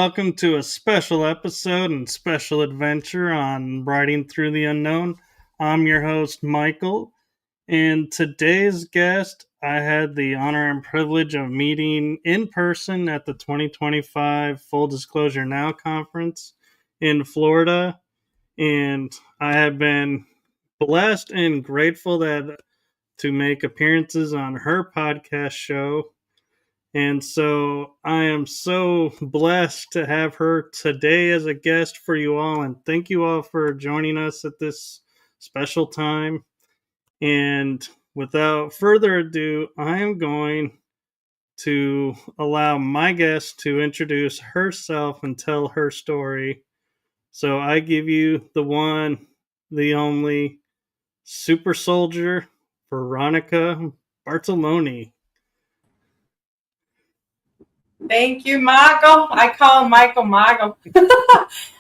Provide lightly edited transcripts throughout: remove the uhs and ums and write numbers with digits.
welcome to a special episode and special adventure on Writing Through the Unknown. I'm your host, Michael, and today's guest I had the honor and privilege of meeting in person at the 2025 Full Disclosure Now conference in Florida, and I have been blessed and grateful to make appearances on her podcast show. And so I am so blessed to have her today as a guest for you all. And thank you all for joining us at this special time. And without further ado, I am going to allow my guest to introduce herself and tell her story. So I give you the one, the only super soldier, Veronica Bartolini. Thank you, Mago. I call him Michael Mago.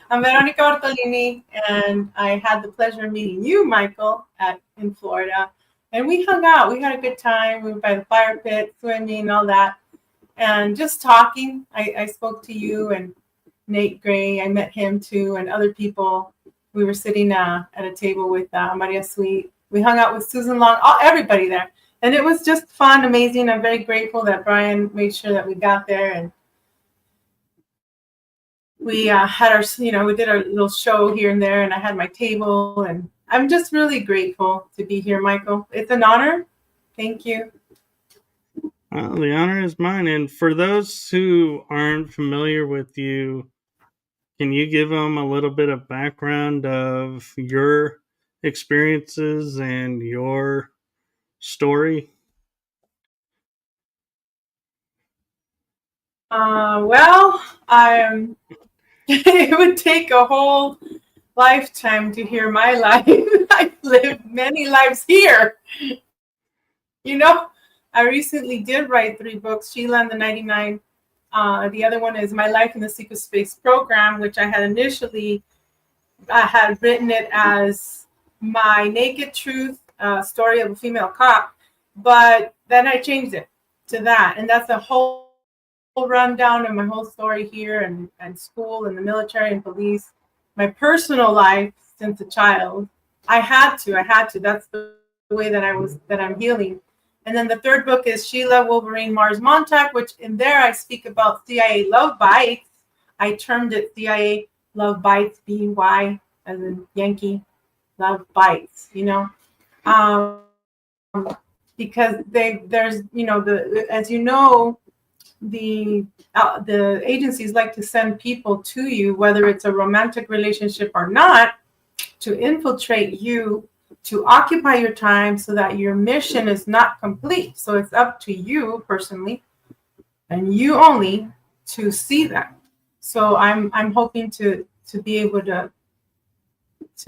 I'm Veronica Bartolini, and I had the pleasure of meeting you, Michael, in Florida. And we hung out. We had a good time. We were by the fire pit, swimming, all that, and just talking. I spoke to you and Nate Gray. I met him too, and other people. We were sitting at a table with Maria Sweet. We hung out with Susan Long, everybody there. And it was just fun, amazing. I'm very grateful that Brian made sure that we got there, and we had our, we did our little show here and there, and I had my table, and I'm just really grateful to be here, Michael. It's an honor. Thank you. Well, the honor is mine. And for those who aren't familiar with you, can you give them a little bit of background of your experiences and your story? It would take a whole lifetime to hear my life. I've lived many lives here. I recently did write 3 books, Sheila and the 99. The other one is My Life in the Secret Space Program, which I had written it as My Naked Truth, Story of a Female Cop. But then I changed it to that. And that's a whole rundown of my whole story here and school and the military and police. My personal life since a child. I had to. That's the way that I'm healing. And then the 3rd book is Sheila, Wolverine, Mars, Montauk, which in there I speak about CIA love bites. I termed it CIA love bites, B-Y, as in Yankee, love bites, because there's, as you know, the agencies like to send people to you, whether it's a romantic relationship or not, to infiltrate you, to occupy your time so that your mission is not complete. So it's up to you personally and you only to see that. So I'm hoping to be able to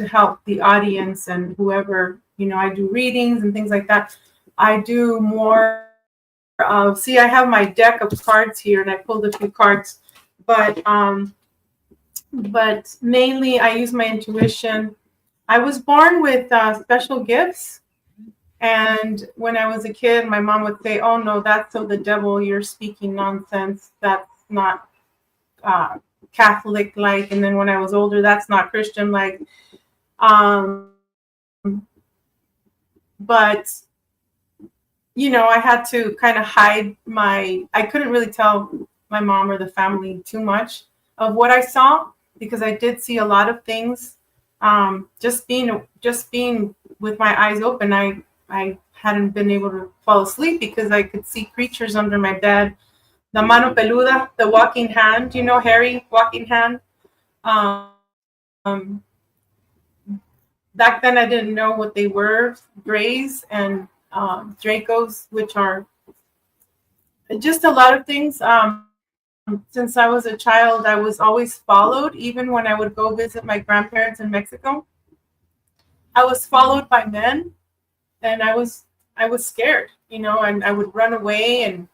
help the audience and whoever, I do readings and things like that. I do more of, I have my deck of cards here and I pulled a few cards, but mainly I use my intuition. I was born with special gifts, and when I was a kid, my mom would say, "Oh no, that's of the devil. You're speaking nonsense. That's not Catholic-like." And then when I was older, that's not Christian-like. But I had to kind of hide I couldn't really tell my mom or the family too much of what I saw, because I did see a lot of things. Just being with my eyes open, I hadn't been able to fall asleep because I could see creatures under my bed. The mano peluda, the walking hand, Harry, walking hand. Back then I didn't know what they were, Greys and Dracos, which are just a lot of things. Since I was a child, I was always followed. Even when I would go visit my grandparents in Mexico, I was followed by men, and I was scared, and I would run away, and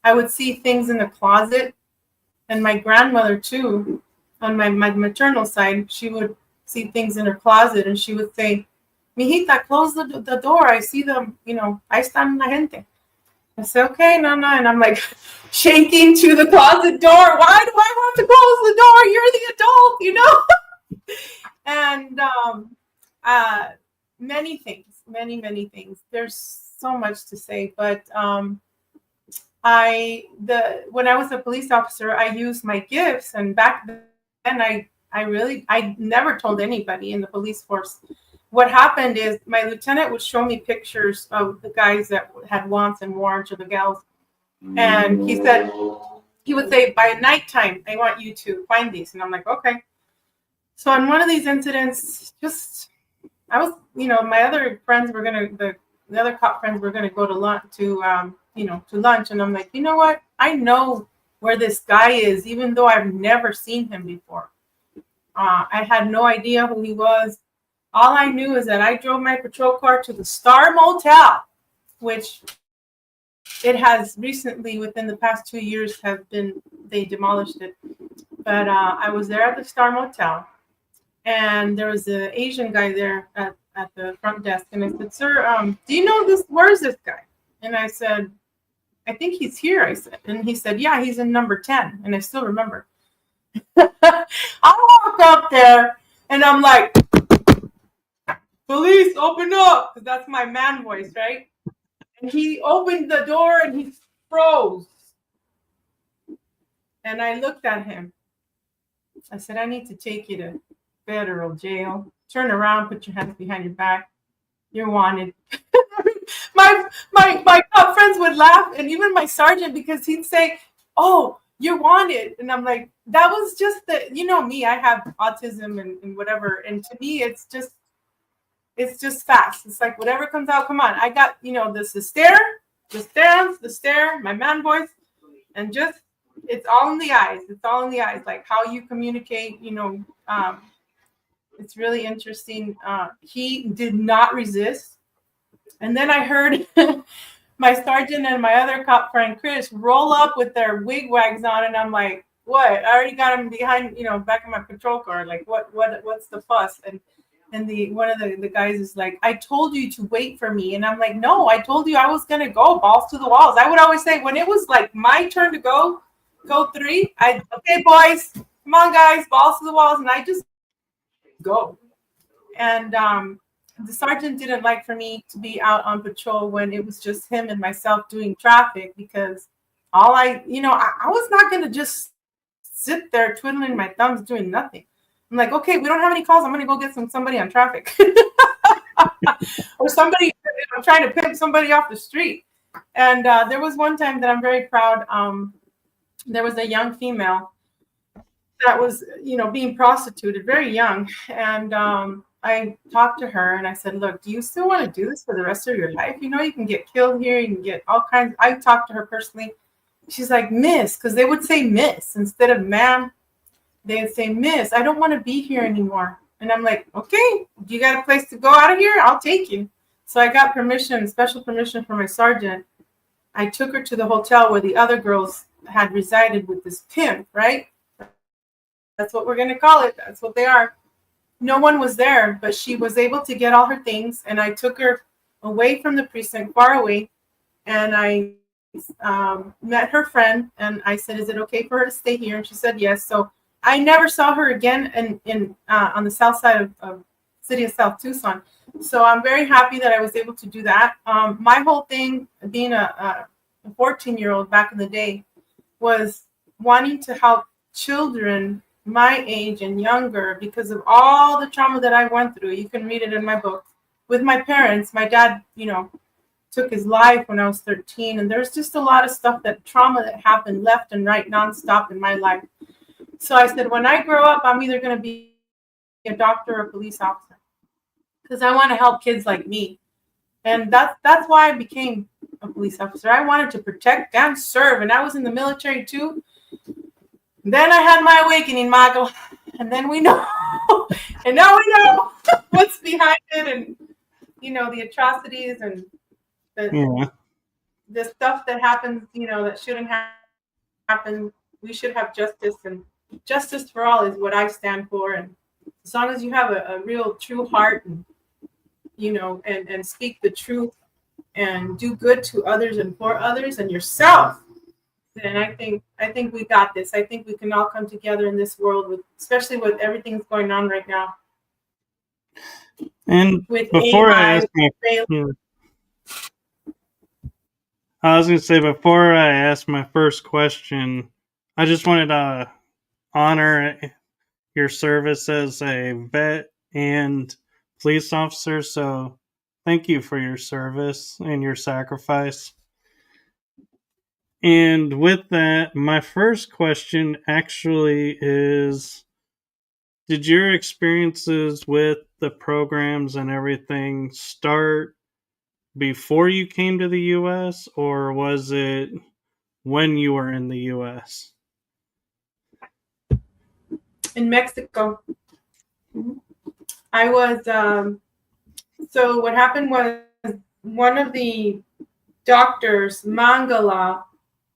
I would see things in the closet. And my grandmother too, on my maternal side, she would see things in her closet, and she would say, "Mijita, close the door. I see them, ahí están la gente." I said, okay, no. And I'm like shaking to the closet door. Why do I want to close the door? You're the adult, And many things, many things. There's so much to say, but when I was a police officer, I used my gifts, and back then I never told anybody in the police force. What happened is my lieutenant would show me pictures of the guys that had wants and warrants, or the gals, and he would say, by nighttime, I want you to find these, and I'm like, okay. So on one of these incidents, I was, my other friends were the other cop friends were gonna go to lunch to lunch, and I'm like, you know what? I know where this guy is, even though I've never seen him before. I had no idea who he was. All I knew is that I drove my patrol car to the Star Motel, which it has recently, within the past 2 years, they demolished it. But I was there at the Star Motel, and there was an Asian guy there at the front desk, and I said, sir, do you know this? Where is this guy? And I said, I think he's here, I said. And he said, yeah, he's in number 10. And I still remember. I walk up there, and I'm like, police, open up, because that's my man voice, right? And he opened the door, and he froze. And I looked at him. I said, I need to take you to federal jail. Turn around, put your hands behind your back. You're wanted. my cop friends would laugh, and even my sergeant, because he'd say, oh, you're wanted. And I'm like, that was just me, I have autism and whatever. And to me, it's just fast. It's like whatever comes out, come on. I got, the stare, my man voice, and just, it's all in the eyes. It's all in the eyes, like how you communicate, it's really interesting. He did not resist. And then I heard my sergeant and my other cop friend, Chris, roll up with their wig wags on. And I'm like, what? I already got him behind, back in my patrol car. Like, what's the fuss? And one of the guys is like, I told you to wait for me. And I'm like, no, I told you I was going to go balls to the walls. I would always say, when it was like my turn to go 3, okay, boys, come on, guys, balls to the walls. And I just go. And the sergeant didn't like for me to be out on patrol when it was just him and myself doing traffic, because I was not going to just sit there twiddling my thumbs doing nothing. I'm like, okay, we don't have any calls. I'm going to go get somebody on traffic or somebody trying to pimp somebody off the street. And there was one time that I'm very proud. There was a young female that was, being prostituted, very young. And I talked to her and I said, look, do you still want to do this for the rest of your life? You can get killed here. You can get all kinds. I talked to her personally. She's like, miss, because they would say miss instead of ma'am. They'd say, miss, I don't want to be here anymore. And I'm like, okay, do you got a place to go out of here? I'll take you. So I got special permission from my sergeant. I took her to the hotel where the other girls had resided with this pimp, right? That's what we're going to call it. That's what they are. No one was there, but she was able to get all her things. And I took her away from the precinct, far away. And I met her friend. And I said, is it okay for her to stay here? And she said, yes. So I never saw her again on the south side of city of South Tucson. So I'm very happy that I was able to do that. My whole thing, being a 14-year-old back in the day, was wanting to help children my age and younger, because of all the trauma that I went through. You can read it in my book. With my parents, my dad, took his life when I was 13. And there's just a lot of trauma that happened left and right, nonstop in my life. So I said, when I grow up, I'm either going to be a doctor or a police officer, because I want to help kids like me. And that's why I became a police officer. I wanted to protect and serve. And I was in the military too. Then I had my awakening, Michael, and then we know, and now we know what's behind it, and the atrocities and the stuff that happens, that shouldn't happen. We should have justice, and justice for all is what I stand for. And as long as you have a real true heart, and and speak the truth, and do good to others and for others and yourself, then I think we got this. I think we can all come together in this world, with especially with everything that's going on right now And with before I AI. ask I was going to say, before I ask my first question, I just wanted to honor your service as a vet and police officer. So thank you for your service and your sacrifice. And with that, my first question actually is, did your experiences with the programs and everything start before you came to the US, or was it when you were in the US? In Mexico. I was so what happened was, one of the doctors, Mangala,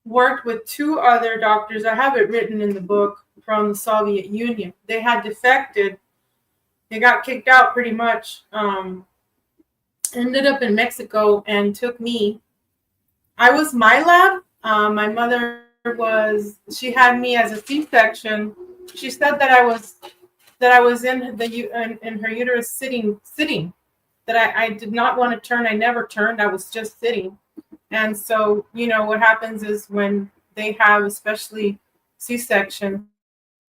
worked with two other doctors. I have it written in the book, from the Soviet Union. They had defected. They got kicked out pretty much. Ended up in Mexico and took me. I was my lab. My mother she had me as a C-section. She said that I was in her uterus sitting, that I did not want to turn. I never turned. I was just sitting. And so, what happens is, when they have, especially C-section,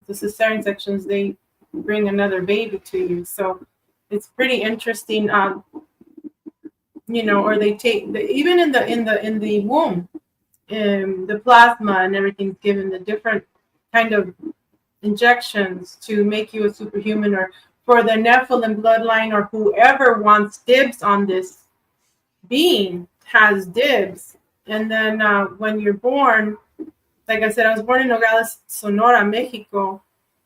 the cesarean sections, they bring another baby to you. So it's pretty interesting. Or they take even in the womb, the plasma and everything's given, the different kind of injections to make you a superhuman, or for the Nephilim bloodline, or whoever wants dibs on this being has dibs. And then when you're born, like I said, I was born in Nogales, Sonora, Mexico.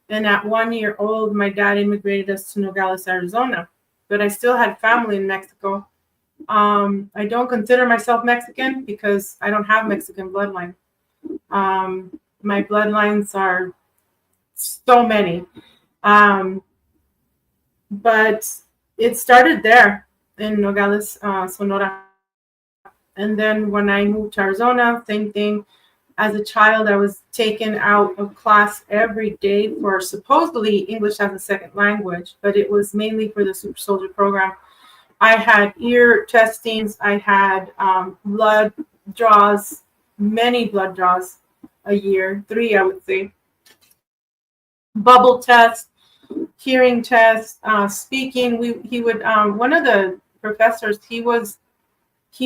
And at 1 year old, my dad immigrated us to Nogales, Arizona. But I still had family in Mexico. I don't consider myself Mexican because I don't have Mexican bloodline. My bloodlines are so many. But it started there in Nogales, Sonora. And then when I moved to Arizona, same thing. As a child, I was taken out of class every day for supposedly English as a second language, but it was mainly for the super soldier program. I had ear testings. I had blood draws, many blood draws a year, 3, I would say. Bubble test, hearing test, speaking. He would one of the professors. He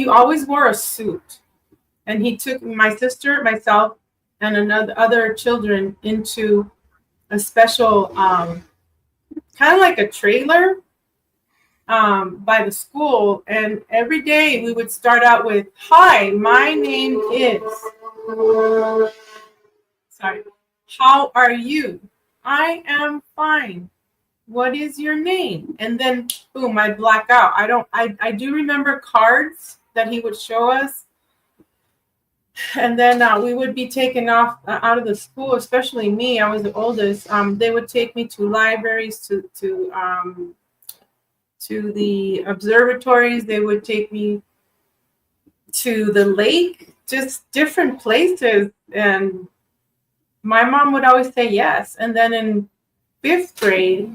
always wore a suit, and he took my sister, myself, and other children into a special kind of like a trailer by the school. And every day we would start out with, "Hi, my name is," sorry, "how are you?" "I am fine." "What is your name?" And then boom, I black out. I do remember cards that he would show us. And then we would be taken off out of the school, especially me. I was the oldest. They would take me to libraries, to the observatories. They would take me to the lake, just different places. And my mom would always say yes. And then in 5th grade,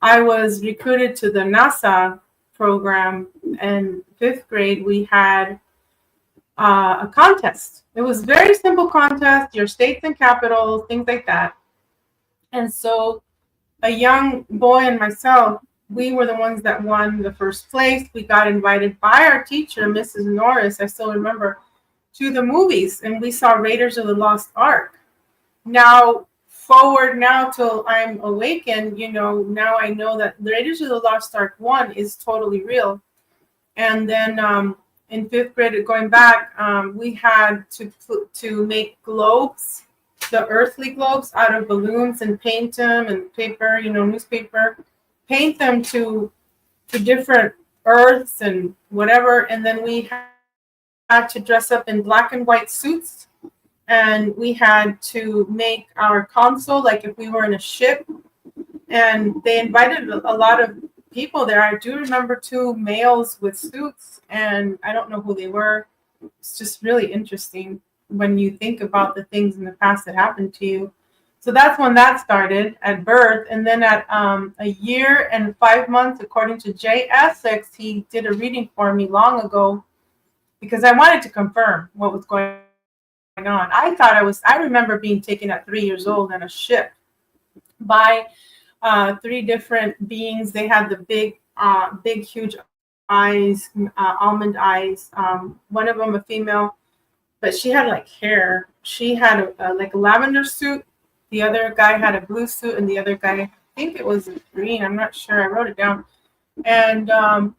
I was recruited to the NASA program. And 5th grade, we had a contest. It was a very simple contest, your states and capitals, things like that. And so a young boy and myself, we were the ones that won the first place. We got invited by our teacher, Mrs. Norris, I still remember, to the movies, and we saw Raiders of the Lost Ark. Now, forward now till I'm awakened, now I know that Raiders of the Lost Ark 1 is totally real. And then in 5th grade, going back, we had to make globes, the earthly globes, out of balloons and paint them, and paper, newspaper, paint them to different earths and whatever. And then we had to dress up in black and white suits, and we had to make our console like if we were in a ship. And they invited a lot of people there. I do remember 2 males with suits, and I don't know who they were. It's just really interesting when you think about the things in the past that happened to you. So that's when that started at birth. And then at a year and 5 months, according to Jay Essex, he did a reading for me long ago because I wanted to confirm what was going on. I remember being taken at 3 years old on a ship by 3 different beings. They had the big, huge eyes, almond eyes. One of them a female, but she had like hair. She had like a lavender suit. The other guy had a blue suit, and the other guy, I think it was green. I'm not sure. I wrote it down. And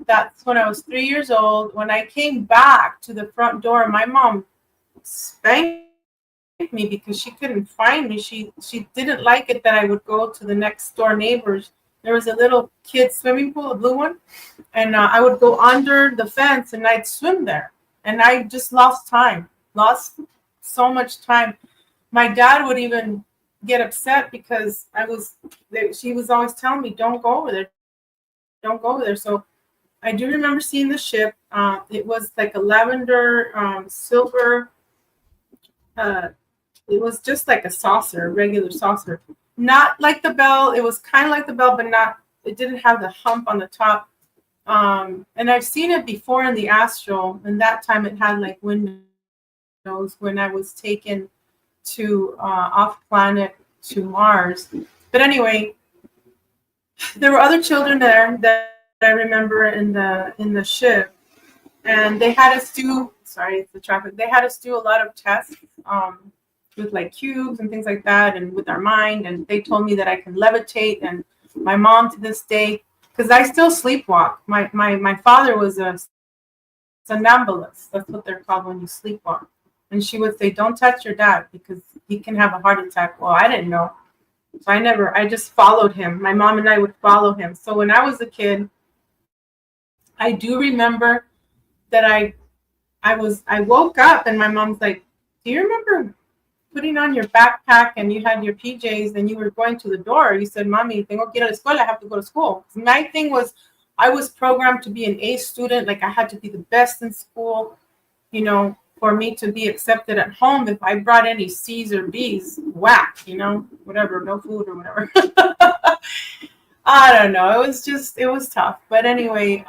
that's when I was 3 years old. When I came back to the front door, my mom spanked me because she couldn't find me. She didn't like it that I would go to the next door neighbors. There was a little kid swimming pool, a blue one, and I would go under the fence and I'd swim there. And I just lost so much time. My dad would even get upset because she was always telling me, don't go over there. So I do remember seeing the ship. It was like a lavender, silver, it was just like a saucer, a regular saucer. Not like the Bell. It was kind of like the Bell, but it didn't have the hump on the top. And I've seen it before in the astral, and that time it had like windows when I was taken to off planet to Mars. But anyway, there were other children there that I remember in the ship, and they had us do. Sorry, it's the traffic. They had us do a lot of tests with like cubes and things like that, and with our mind. And they told me that I can levitate. And my mom to this day, because I still sleepwalk. My father was a somnambulist. That's what they're called when you sleepwalk. And she would say, "Don't touch your dad because he can have a heart attack." Well, I didn't know. So I just followed him. My mom and I would follow him. So when I was a kid, I do remember that I woke up and my mom's like, "Do you remember putting on your backpack and you had your PJs and you were going to the door? You said, 'Mommy, tengo que ir a la escuela. I have to go to school.'" My thing was, I was programmed to be an A student. Like I had to be the best in school, for me to be accepted at home. If I brought any C's or B's, whack, whatever, no food or whatever. I don't know. It was tough. But anyway,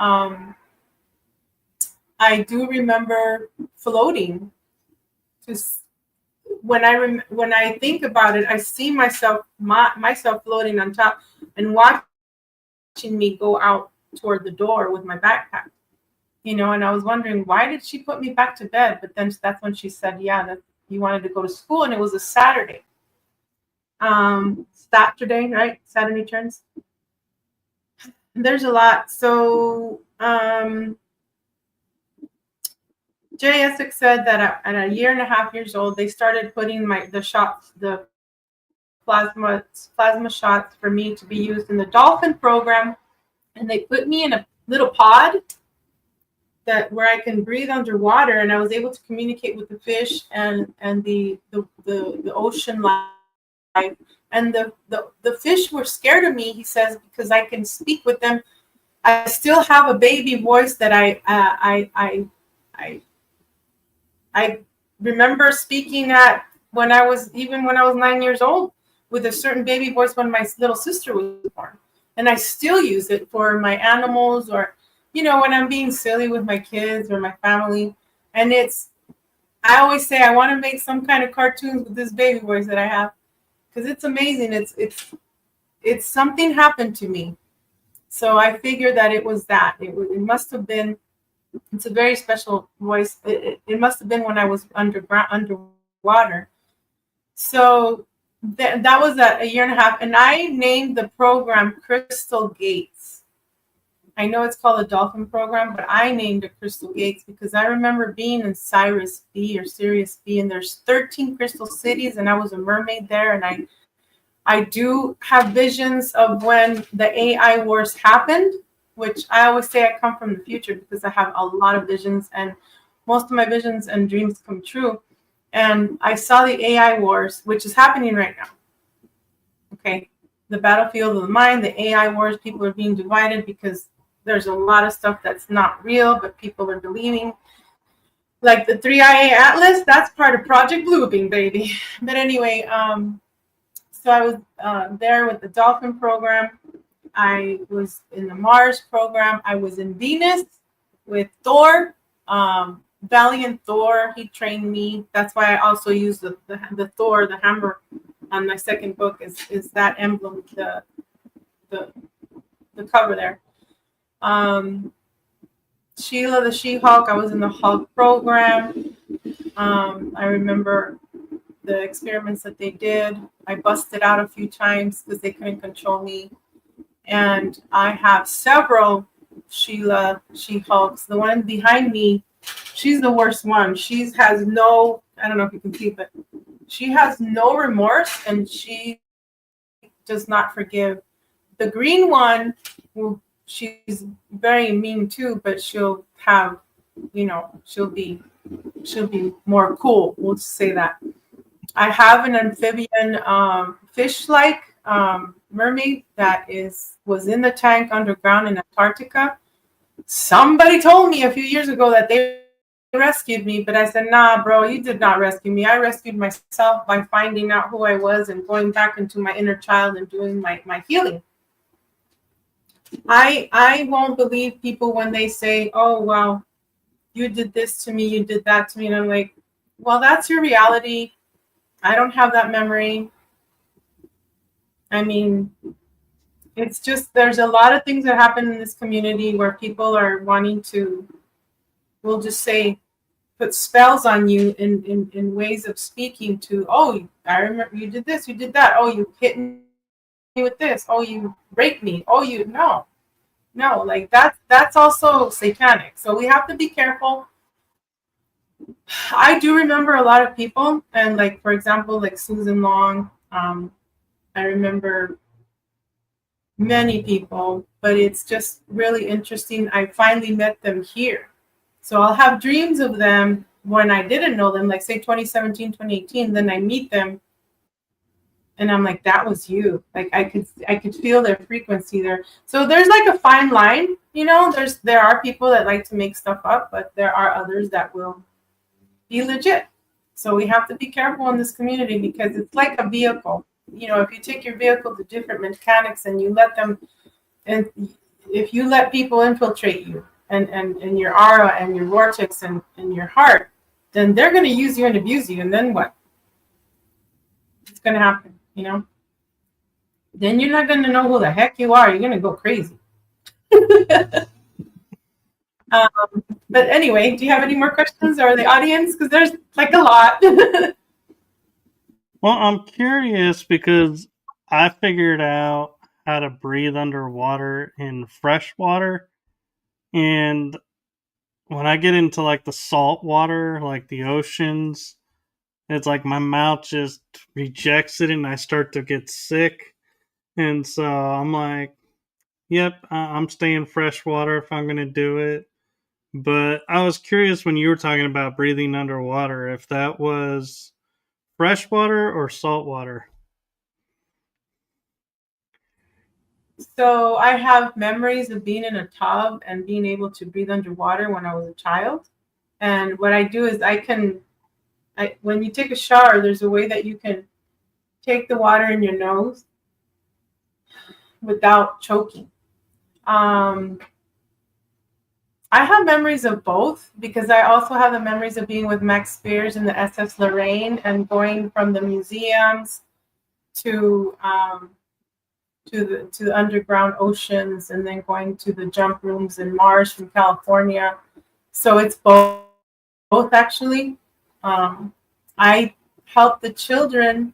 I do remember floating. When I think about it, I see myself floating on top and watching me go out toward the door with my backpack. And I was wondering, why did she put me back to bed? But then that's when she said, yeah, that you wanted to go to school, and it was a Saturday. Saturday, right? Saturday turns. There's a lot. So Jay Essex said that at a year and a half years old, they started putting the plasma shots for me to be used in the dolphin program, and they put me in a little pod where I can breathe underwater, and I was able to communicate with the fish and the ocean life. And the fish were scared of me, he says, because I can speak with them. I still have a baby voice that I remember speaking at when I was 9 years old with a certain baby voice when my little sister was born. And I still use it for my animals, or when I'm being silly with my kids or my family. And I always say I want to make some kind of cartoons with this baby voice that I have, because it's amazing. It's something happened to me. So I figured that it was that. It must have been. It's a very special voice. It must have been when I was underwater. So that was a year and a half, and I named the program Crystal Gates. I know it's called a dolphin program, but I named it Crystal Gates because I remember being in Sirius B, and there's 13 crystal cities, and I was a mermaid there, and I do have visions of when the AI wars happened, which I always say I come from the future because I have a lot of visions, and most of my visions and dreams come true. And I saw the AI wars, which is happening right now. Okay. the battlefield of the mind, the AI wars. People are being divided because there's a lot of stuff that's not real, but people are believing. Like the 3IA Atlas, that's part of Project Bluebeam, baby. But anyway, so I was there with the Dolphin program. I was in the Mars program. I was in Venus with Thor. Valiant Thor, he trained me. That's why I also use the Thor, the hammer on my second book is that emblem, the cover there. Sheila the She-Hulk, I was in the Hulk program. I remember the experiments that they did. I busted out a few times because they couldn't control me. And I have several Sheila She-Hulks. The one behind me, she's the worst one. She has no, I don't know if you can see, but she has no remorse and she does not forgive. The green one, she's very mean too, but she'll have, she'll be more cool. We'll just say that. I have an amphibian fish-like mermaid that was in the tank underground in Antarctica. Somebody told me a few years ago that they rescued me, but I said, nah, bro, you did not rescue me. I rescued myself by finding out who I was and going back into my inner child and doing my healing. I won't believe people when they say, oh, well, you did this to me, you did that to me. And I'm like, well, that's your reality. I don't have that memory. I mean, it's just, there's a lot of things that happen in this community where people are wanting to, we'll just say, put spells on you in ways of speaking to, oh, I remember you did this, you did that. Oh, you hit me with this. Oh, you raped me. Oh, no, like that's also satanic. So we have to be careful. I do remember a lot of people, and like, for example, like Susan Long, I remember many people, but it's just really interesting. I finally met them here. So I'll have dreams of them when I didn't know them, like say 2017, 2018, then I meet them and I'm like, that was you. Like I could feel their frequency there. So there's like a fine line, there are people that like to make stuff up, but there are others that will be legit. So we have to be careful in this community because it's like a vehicle. If you take your vehicle to different mechanics and you let them, and if you let people infiltrate you and your aura and your vortex and your heart, then they're going to use you and abuse you. And then what? It's going to happen, Then you're not going to know who the heck you are. You're going to go crazy. But anyway, do you have any more questions or the audience? Because there's like a lot. Well, I'm curious because I figured out how to breathe underwater in fresh water. And when I get into like the salt water, like the oceans, it's like my mouth just rejects it and I start to get sick. And so I'm like, yep, I'm staying freshwater if I'm going to do it. But I was curious when you were talking about breathing underwater, if that was freshwater or saltwater. So I have memories of being in a tub and being able to breathe underwater when I was a child. And what I do is when you take a shower, there's a way that you can take the water in your nose without choking. I have memories of both because I also have the memories of being with Max Spears in the SS Lorraine and going from the museums to the underground oceans and then going to the jump rooms in Mars from California. So it's both actually. I helped the children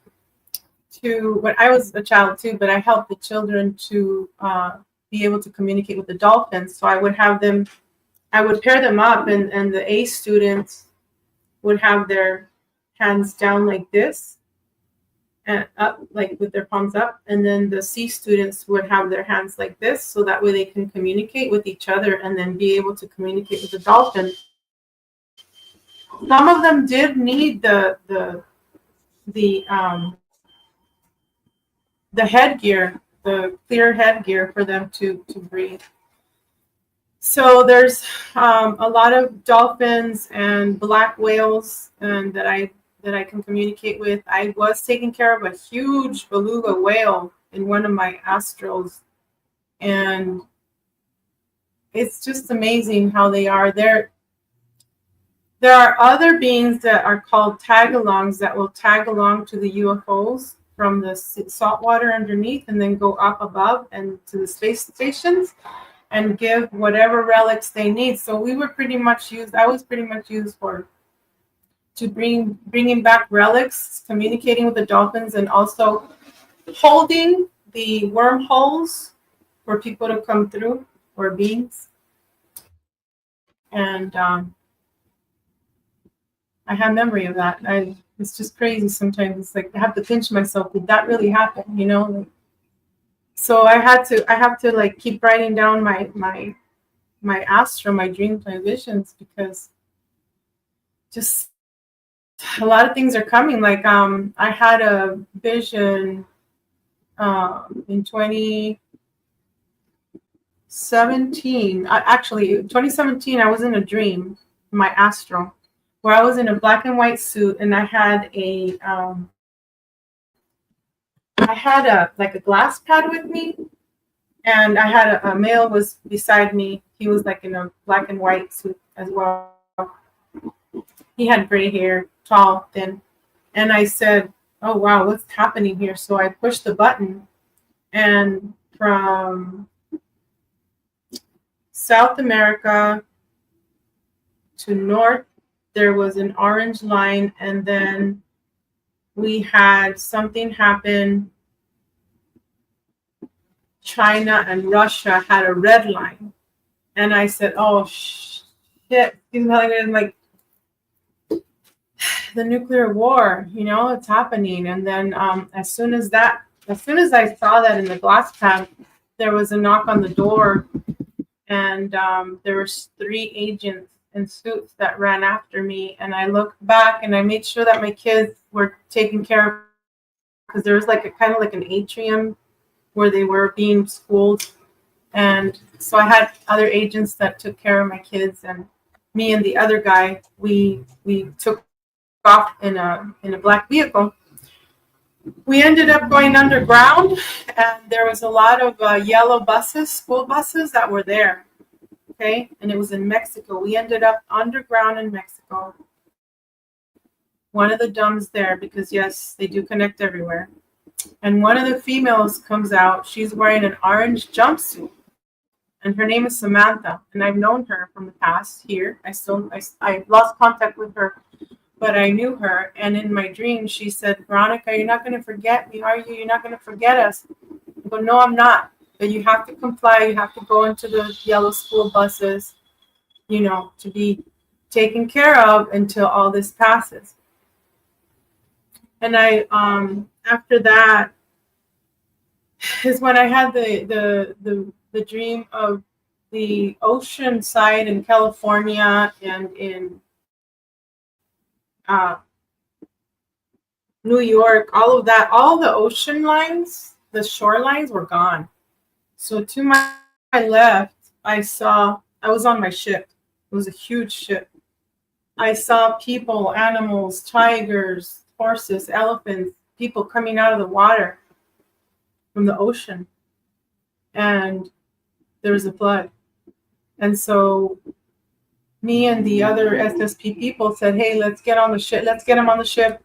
when I was a child too, but I helped the children to be able to communicate with the dolphins. So I would pair them up and the A students would have their hands down like this and up, like with their palms up. And then the C students would have their hands like this. So that way they can communicate with each other and then be able to communicate with the dolphin. Some of them did need the headgear the clear headgear for them to breathe. So there's a lot of dolphins and black whales and that I can communicate with. I was taking care of a huge beluga whale in one of my astrals, and it's just amazing how they are. There are other beings that are called tag-alongs that will tag along to the UFOs from the salt water underneath and then go up above and to the space stations and give whatever relics they need. So we were pretty much used. I was pretty much used to bringing back relics, communicating with the dolphins, and also holding the wormholes for people to come through, or beings. And I have memory of that. It's just crazy sometimes. It's like I have to pinch myself. Did that really happen? You know. Like, so I have to like keep writing down my astral, my dreams, my visions, because just a lot of things are coming. Like I had a vision in 2017. Actually, 2017, I was in a dream, my astral, where I was in a black and white suit, and I had like a glass pad with me, and I had a male was beside me. He was like in a black and white suit as well. He had gray hair, tall, thin, and I said, "Oh wow, what's happening here?" So I pushed the button, and from South America to North, there was an orange line, and then we had something happen. China and Russia had a red line, and I said, "Oh shit!" Like the nuclear war, you know, it's happening. And then as soon as I saw that in the glass pad, there was a knock on the door, and there was 3 agents in suits that ran after me. And I looked back, and I made sure that my kids were taken care of, because there was like a kind of like an atrium where they were being schooled. And so I had other agents that took care of my kids, and me and the other guy, we took off in a black vehicle. We ended up going underground, and there was a lot of yellow buses, school buses that were there. Okay, and it was in Mexico. We ended up underground in Mexico. One of the dumbs there, because yes, they do connect everywhere. And one of the females comes out. She's wearing an orange jumpsuit, and her name is Samantha. And I've known her from the past here. I lost contact with her, but I knew her. And in my dream, she said, "Veronica, you're not going to forget me, are you? You're not going to forget us." I go, "No, I'm not. But you have to comply. You have to go into the yellow school buses, you know, to be taken care of until all this passes." And I, after that, is when I had the dream of the ocean side in California and in New York, all of that, all the ocean lines, the shorelines were gone. So to my left, I was on my ship. It was a huge ship. I saw people, animals, tigers, horses, elephants, people coming out of the water from the ocean. And there was a flood. And so me and the other SSP people said, "Hey, let's get on the ship. Let's get them on the ship."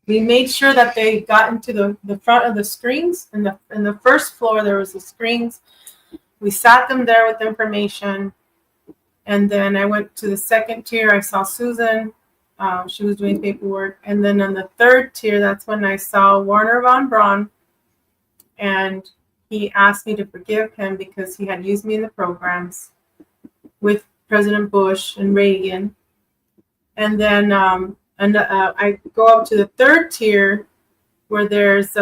We made sure that they got into the front of the screens. In the first floor, there was the screens. We sat them there with information. And then I went to the second tier. I saw Susan. She was doing paperwork. And then on the third tier, that's when I saw Warner von Braun. And he asked me to forgive him because he had used me in the programs with President Bush and Reagan. And then I go up to the third tier, where there's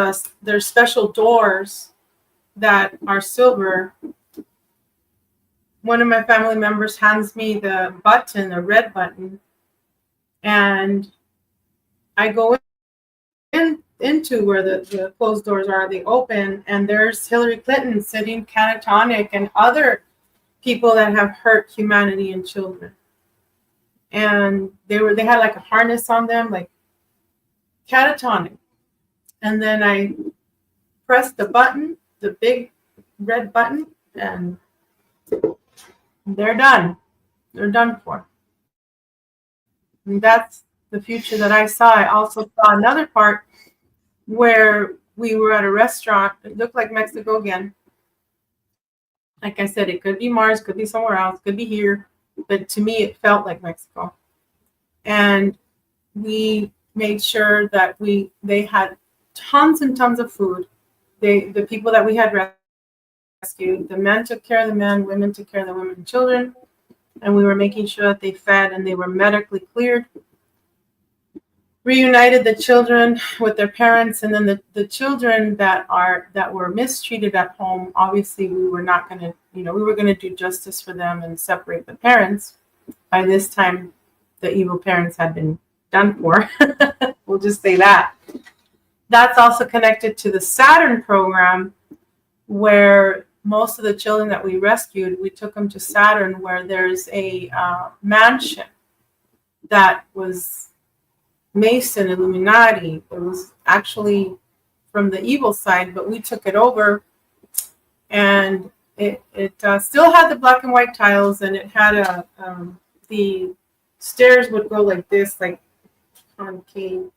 special doors that are silver. One of my family members hands me the button, the red button, and I go in into where the closed doors are, they open, and there's Hillary Clinton sitting catatonic and other people that have hurt humanity and children. And they had like a harness on them, like catatonic. And then I pressed the button, the big red button, and they're done. They're done for. And that's the future that I saw. I also saw another part where we were at a restaurant. It looked like Mexico again. Like I said, it could be Mars, could be somewhere else, could be here. But to me, it felt like Mexico. And we made sure that they had tons and tons of food. The people that we had rescued, the men took care of the men, women took care of the women and children. And we were making sure that they fed and they were medically cleared. Reunited the children with their parents, and then the children that were mistreated at home, obviously we were not going to, we were going to do justice for them and separate the parents. By this time, the evil parents had been done for. We'll just say that. That's also connected to the Saturn program, where most of the children that we rescued, we took them to Saturn, where there's a mansion that was Mason, Illuminati. It was actually from the evil side, but we took it over, and it still had the black and white tiles, and it had the stairs would go like this, like concave.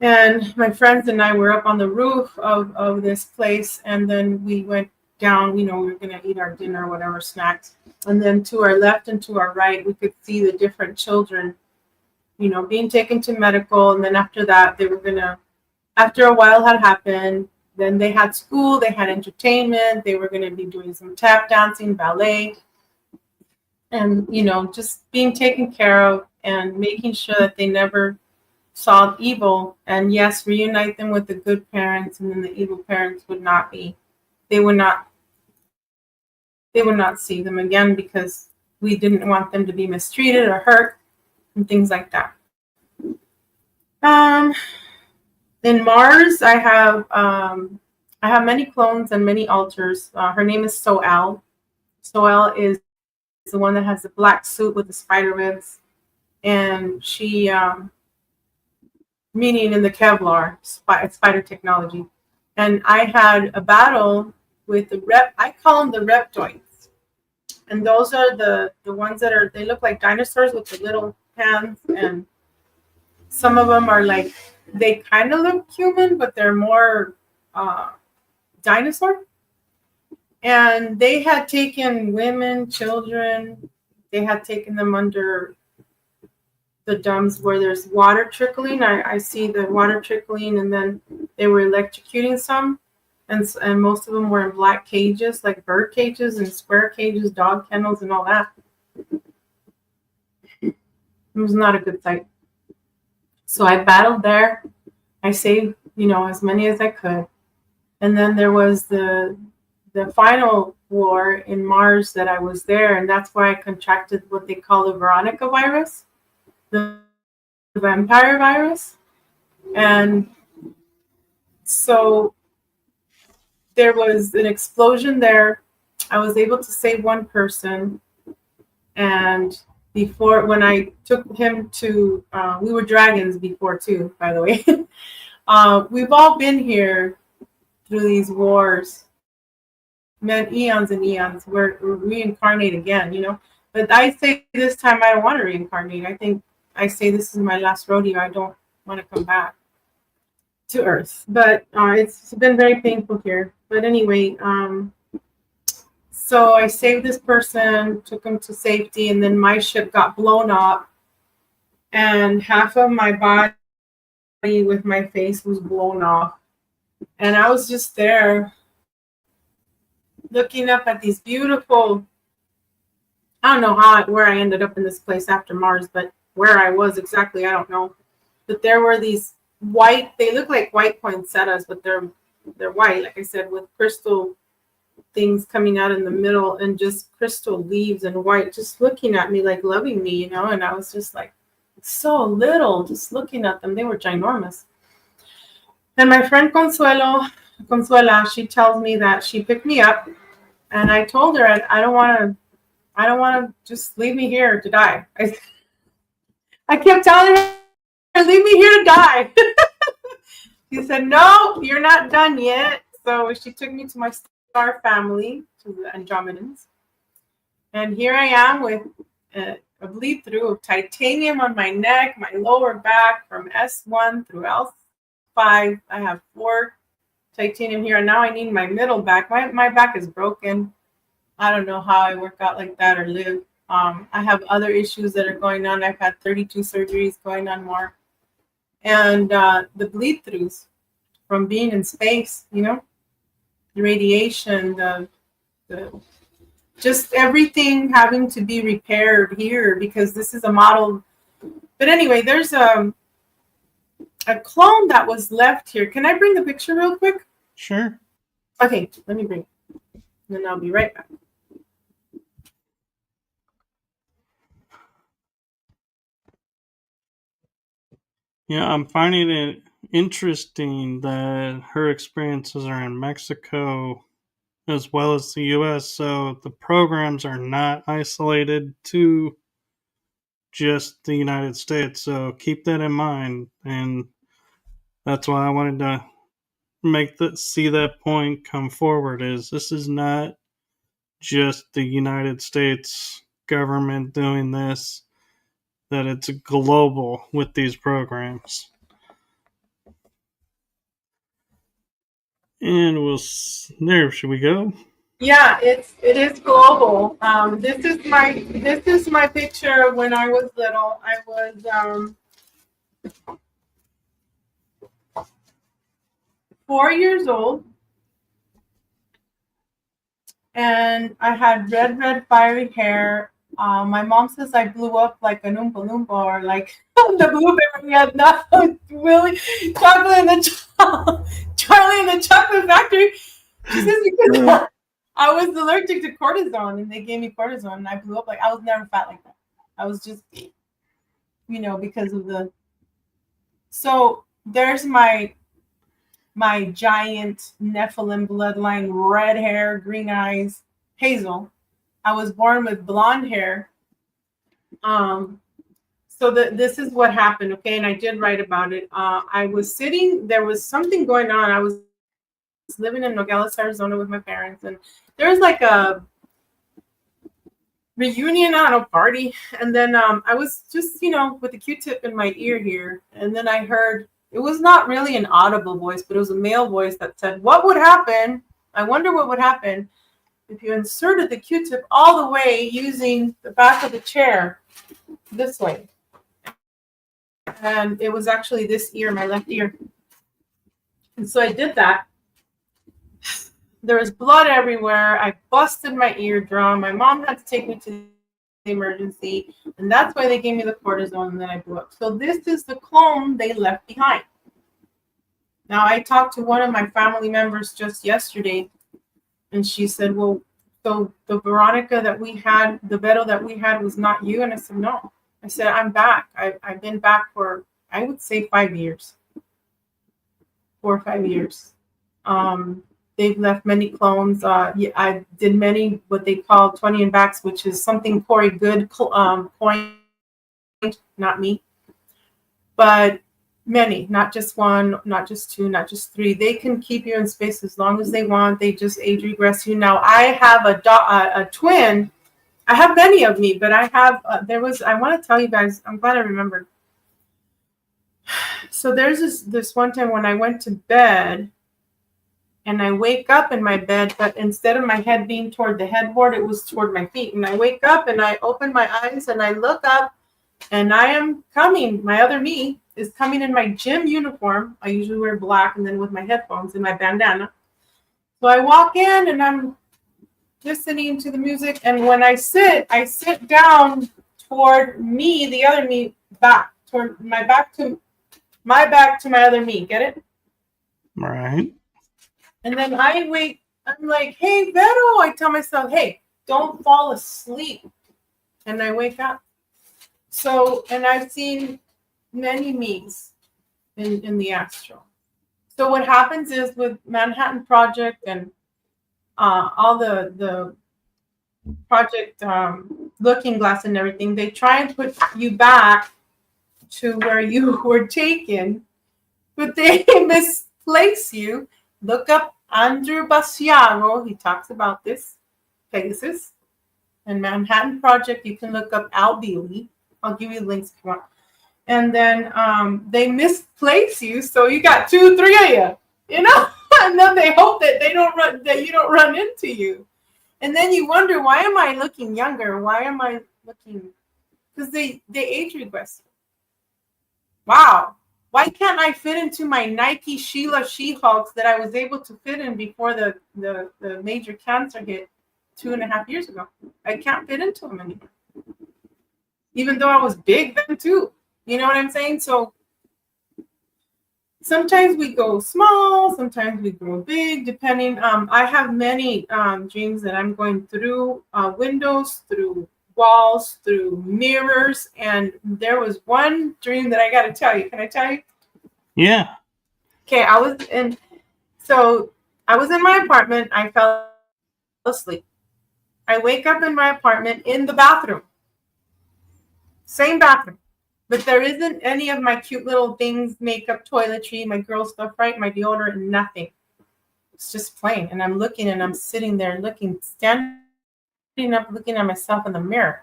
And my friends and I were up on the roof of this place, and then we went down, we were going to eat our dinner, whatever, snacks. And then to our left and to our right, we could see the different children, being taken to medical. And then after that, they were going to, after a while had happened, then they had school, they had entertainment, they were going to be doing some tap dancing, ballet, and, just being taken care of and making sure that they never saw evil. And yes, reunite them with the good parents, and then the evil parents would not see them again, because we didn't want them to be mistreated or hurt and things like that. In Mars, I have many clones and many alters. Her name is Soel. Soel is the one that has the black suit with the spider webs, and she meaning in the Kevlar spider technology. And I had a battle with I call them the reptoids. And those are the ones that they look like dinosaurs with the little hands. And some of them are like, they kind of look human, but they're more dinosaur. And they had taken women, children, they had taken them under the dumps where there's water trickling. I see the water trickling, and then they were electrocuting some, and most of them were in black cages, like bird cages and square cages, dog kennels, and all that. It was not a good sight. So I battled there. I saved, as many as I could. And then there was the final war in Mars that I was there, and that's why I contracted what they call the Veronica virus, the vampire virus. And so there was an explosion there. I was able to save one person, and when I took him to, we were dragons before too, by the way. We've all been here through these wars, meant eons and eons. We're reincarnate again, But I say this time I don't want to reincarnate. I say this is my last rodeo. I don't want to come back to Earth. But it's been very painful here. But anyway, so I saved this person, took him to safety, and then my ship got blown up, and half of my body with my face was blown off. And I was just there looking up at these beautiful, I don't know where I ended up in this place after Mars, but where I was exactly, I don't know. But there were these white, they look like white poinsettias, but they're white, like I said, with crystal things coming out in the middle, and just crystal leaves and white, just looking at me, like loving me, and I was just like so little, just looking at them. They were ginormous. And my friend Consuela, she tells me that she picked me up, and I told her I don't want to just leave me here to die. I kept telling her, leave me here to die. She said, no, you're not done yet. So she took me to my star family, to the Andromedans. And here I am with a bleed through of titanium on my neck, my lower back from S1 through L5. I have 4 titanium here. And now I need my middle back. My back is broken. I don't know how I work out like that or live. I have other issues that are going on. I've had 32 surgeries, going on more. And the bleed throughs from being in space, the radiation, the just everything having to be repaired here because this is a model. But anyway, there's a clone that was left here. Can I bring the picture real quick? Sure. Okay, let me bring it. And then I'll be right back. Yeah, I'm finding it interesting that her experiences are in Mexico as well as the US, so the programs are not isolated to just the United States. So keep that in mind, and that's why I wanted to see that point come forward. Is this is not just the United States government doing this; that it's global with these programs. And there. Should we go? Yeah, it is global. This is my picture of when I was little. I was 4 years old, and I had red fiery hair. My mom says I blew up like an Oompa Loompa or like the blueberry had nothing. Really, chocolate in the Charlie in the Chocolate Factory. She says because I was allergic to cortisone, and they gave me cortisone, and I blew up. Like I was never fat like that. I was just, because of the. So there's my giant Nephilim bloodline, red hair, green eyes, hazel. I was born with blonde hair. So this is what happened, okay? And I did write about it. I was sitting, there was something going on. I was living in Nogales, Arizona with my parents, and there was like a reunion on a party. And then I was just, with the Q-tip in my ear here. And then I heard, it was not really an audible voice, but it was a male voice that said, what would happen? I wonder what would happen if you inserted the Q-tip all the way using the back of the chair this way. And it was actually this ear, my left ear. And so I did that. There was blood everywhere. I busted my eardrum. My mom had to take me to the emergency. And that's why they gave me the cortisone, and then I blew up. So this is the clone they left behind. Now, I talked to one of my family members just yesterday, and she said, well, so the Veronica that we had, the Vero that we had was not you? And I said, no. I said, I'm back. I've been back for, I would say, 5 years. 4 or 5 years. They've left many clones. I did many what they call 20 and backs, which is something Corey Good coined, not me. But many, not just one, not just two, not just three. They can keep you in space as long as they want. They just age regress you. Now, I have a twin. I have many of me, but I have, I want to tell you guys, I'm glad I remembered. So there's this one time when I went to bed, and I wake up in my bed, but instead of my head being toward the headboard, it was toward my feet. And I wake up and I open my eyes and I look up, and I am coming. My other me is coming in my gym uniform. I usually wear black, and then with my headphones and my bandana. So I walk in and I'm listening to the music. And when I sit down toward me, the other me, back, toward my back to my other me. Get it? Right. And then I wake, I'm like, hey, Vero. I tell myself, hey, don't fall asleep. And I wake up. So, and I've seen many me's in the astral. So what happens is with Manhattan Project and all the project Looking Glass and everything, they try and put you back to where you were taken, but they misplace you. Look up Andrew Basiago. He talks about this, Pegasus. And Manhattan Project, you can look up Al Bealey. I'll give you links if you want. And then they misplace you, so you got 2, 3 of you, you know? And then they hope that you don't run into you. And then you wonder, why am I looking younger? Why am I looking? Because they age regress. Wow. Why can't I fit into my Nike Sheila She-Hulks that I was able to fit in before the major cancer hit 2.5 years ago? I can't fit into them anymore. Even though I was big then too. You know what I'm saying? So sometimes we go small, sometimes we go big, depending. I have many dreams that I'm going through windows, through walls, through mirrors. And there was one dream that I got to tell you. Can I tell you? Yeah. Okay, I was in my apartment. I fell asleep. I wake up in my apartment in the bathroom. Same bathroom. But there isn't any of my cute little things, makeup, toiletry, my girl stuff, right? My deodorant, nothing. It's just plain. And I'm looking and I'm sitting there standing up, looking at myself in the mirror.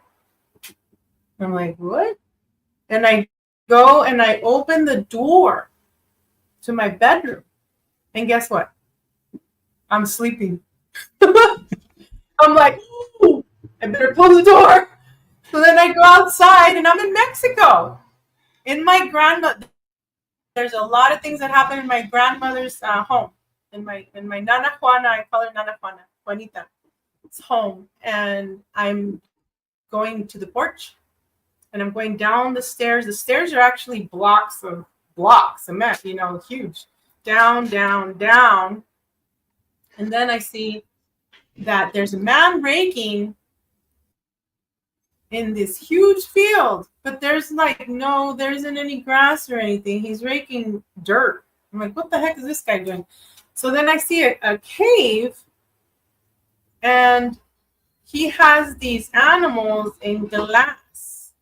I'm like, what? And I go and I open the door to my bedroom. And guess what? I'm sleeping. I'm like, ooh, I better close the door. So then I go outside and I'm in Mexico. In my grandmother, there's a lot of things that happen in my grandmother's home. In my Nana Juana, I call her Nana Juana, Juanita. It's home. And I'm going to the porch and I'm going down the stairs. The stairs are actually blocks of cement, huge. Down, down, down. And then I see that there's a man raking in this huge field, but there isn't any grass or anything. He's raking dirt. I'm like, what the heck is this guy doing? So then I see a cave, and he has these animals in glass.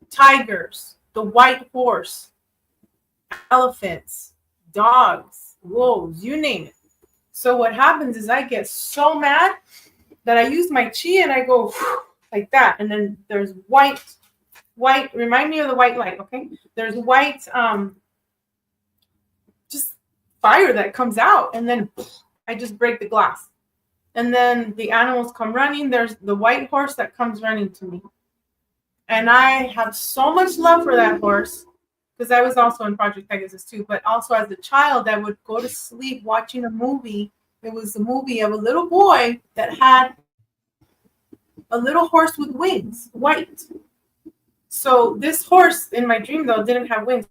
Tigers, the white horse, elephants, dogs, wolves, you name it. So what happens is I get so mad that I use my chi and I go like that. And then there's white, remind me of the white light, okay? There's white, just fire that comes out. And then I just break the glass. And then the animals come running. There's the white horse that comes running to me. And I have so much love for that horse, because I was also in Project Pegasus too. But also as a child, I would go to sleep watching a movie. It was a movie of a little boy that had a little horse with wings, white. So this horse in my dream, though, didn't have wings.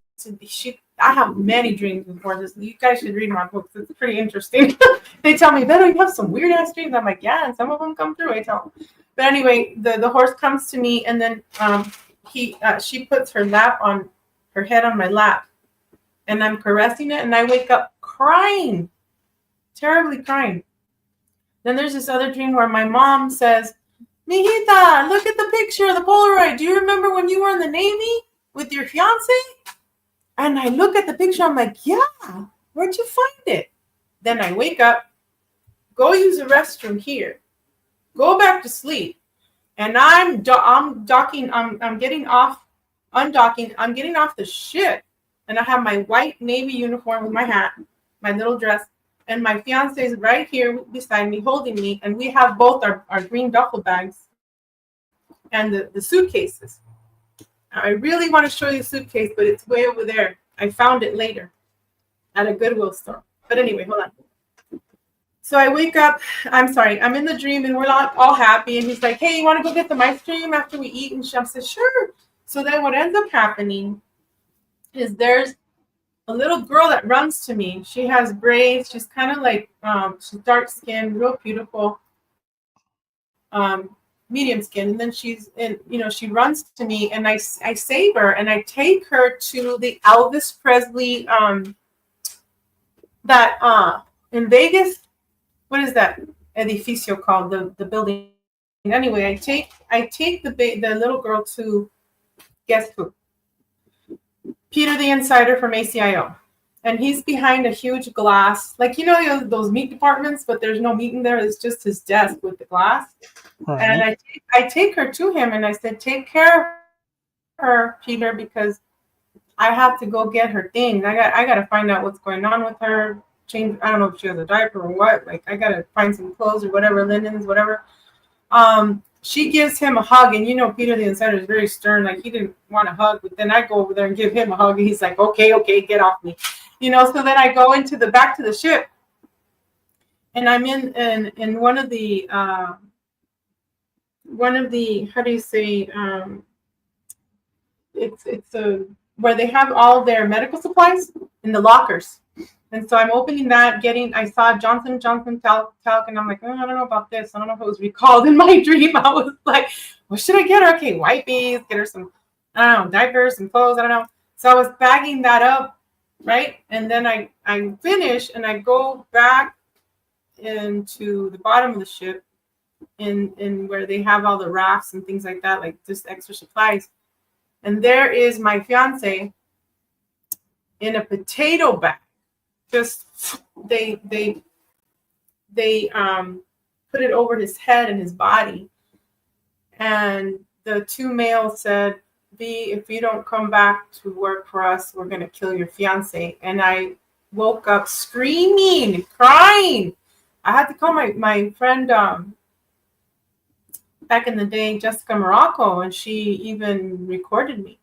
I have many dreams with horses. You guys should read my books. It's pretty interesting. They tell me, Beto, you have some weird-ass dreams. I'm like, yeah, and some of them come through, I tell them. But anyway, the horse comes to me, and then she puts her head on my lap, and I'm caressing it, and I wake up crying, terribly crying. Then there's this other dream where my mom says, Mijita, look at the picture of the Polaroid. Do you remember when you were in the Navy with your fiance? And I look at the picture, I'm like, yeah, where'd you find it? Then I wake up, go use the restroom here, go back to sleep. And I'm docking, I'm getting off, undocking, I'm getting off the ship. And I have my white Navy uniform with my hat, my little dress, and my fiance is right here beside me, holding me. And we have both our green duffel bags and the suitcases. I really want to show you the suitcase, but it's way over there. I found it later at a Goodwill store. But anyway, hold on. So I wake up. I'm in the dream, and we're all happy. And he's like, hey, you want to go get the ice cream after we eat? And Shem says, sure. So then what ends up happening is there's a little girl that runs to me. She has braids. She's kind of like, she's dark skinned, real beautiful. Medium skin, and then she runs to me, and I save her, and I take her to the Elvis Presley that in Vegas, what is that edificio called? The building. Anyway, I take the little girl to, guess who? Peter the Insider from ACIO. And he's behind a huge glass, like those meat departments, but there's no meat in there. It's just his desk with the glass. Right. And I take her to him, and I said, "Take care of her, Peter, because I have to go get her things. I got to find out what's going on with her. Change. I don't know if she has a diaper or what. Like, I got to find some clothes or whatever, linens, whatever." She gives him a hug, and Peter the Insider is very stern. Like, he didn't want a hug, but then I go over there and give him a hug, and he's like, "Okay, get off me," So then I go into the back to the ship, and I'm in one of the how do you say, it's a where they have all their medical supplies in the lockers. And so I'm opening that, I saw Johnson & Johnson talc, and I'm like, I don't know about this. I don't know if it was recalled in my dream. I was like, what should I get her? Okay, wipes, get her some, I don't know, diapers, some clothes, I don't know. So I was bagging that up, right? And then I finish, and I go back into the bottom of the ship in where they have all the rafts and things like that, like just extra supplies. And there is my fiance in a potato bag. Just they put it over his head and his body, and the two males said, "B, if you don't come back to work for us, we're gonna kill your fiance." And I woke up screaming, crying. I had to call my friend back in the day, Jessica Morocco, and she even recorded me.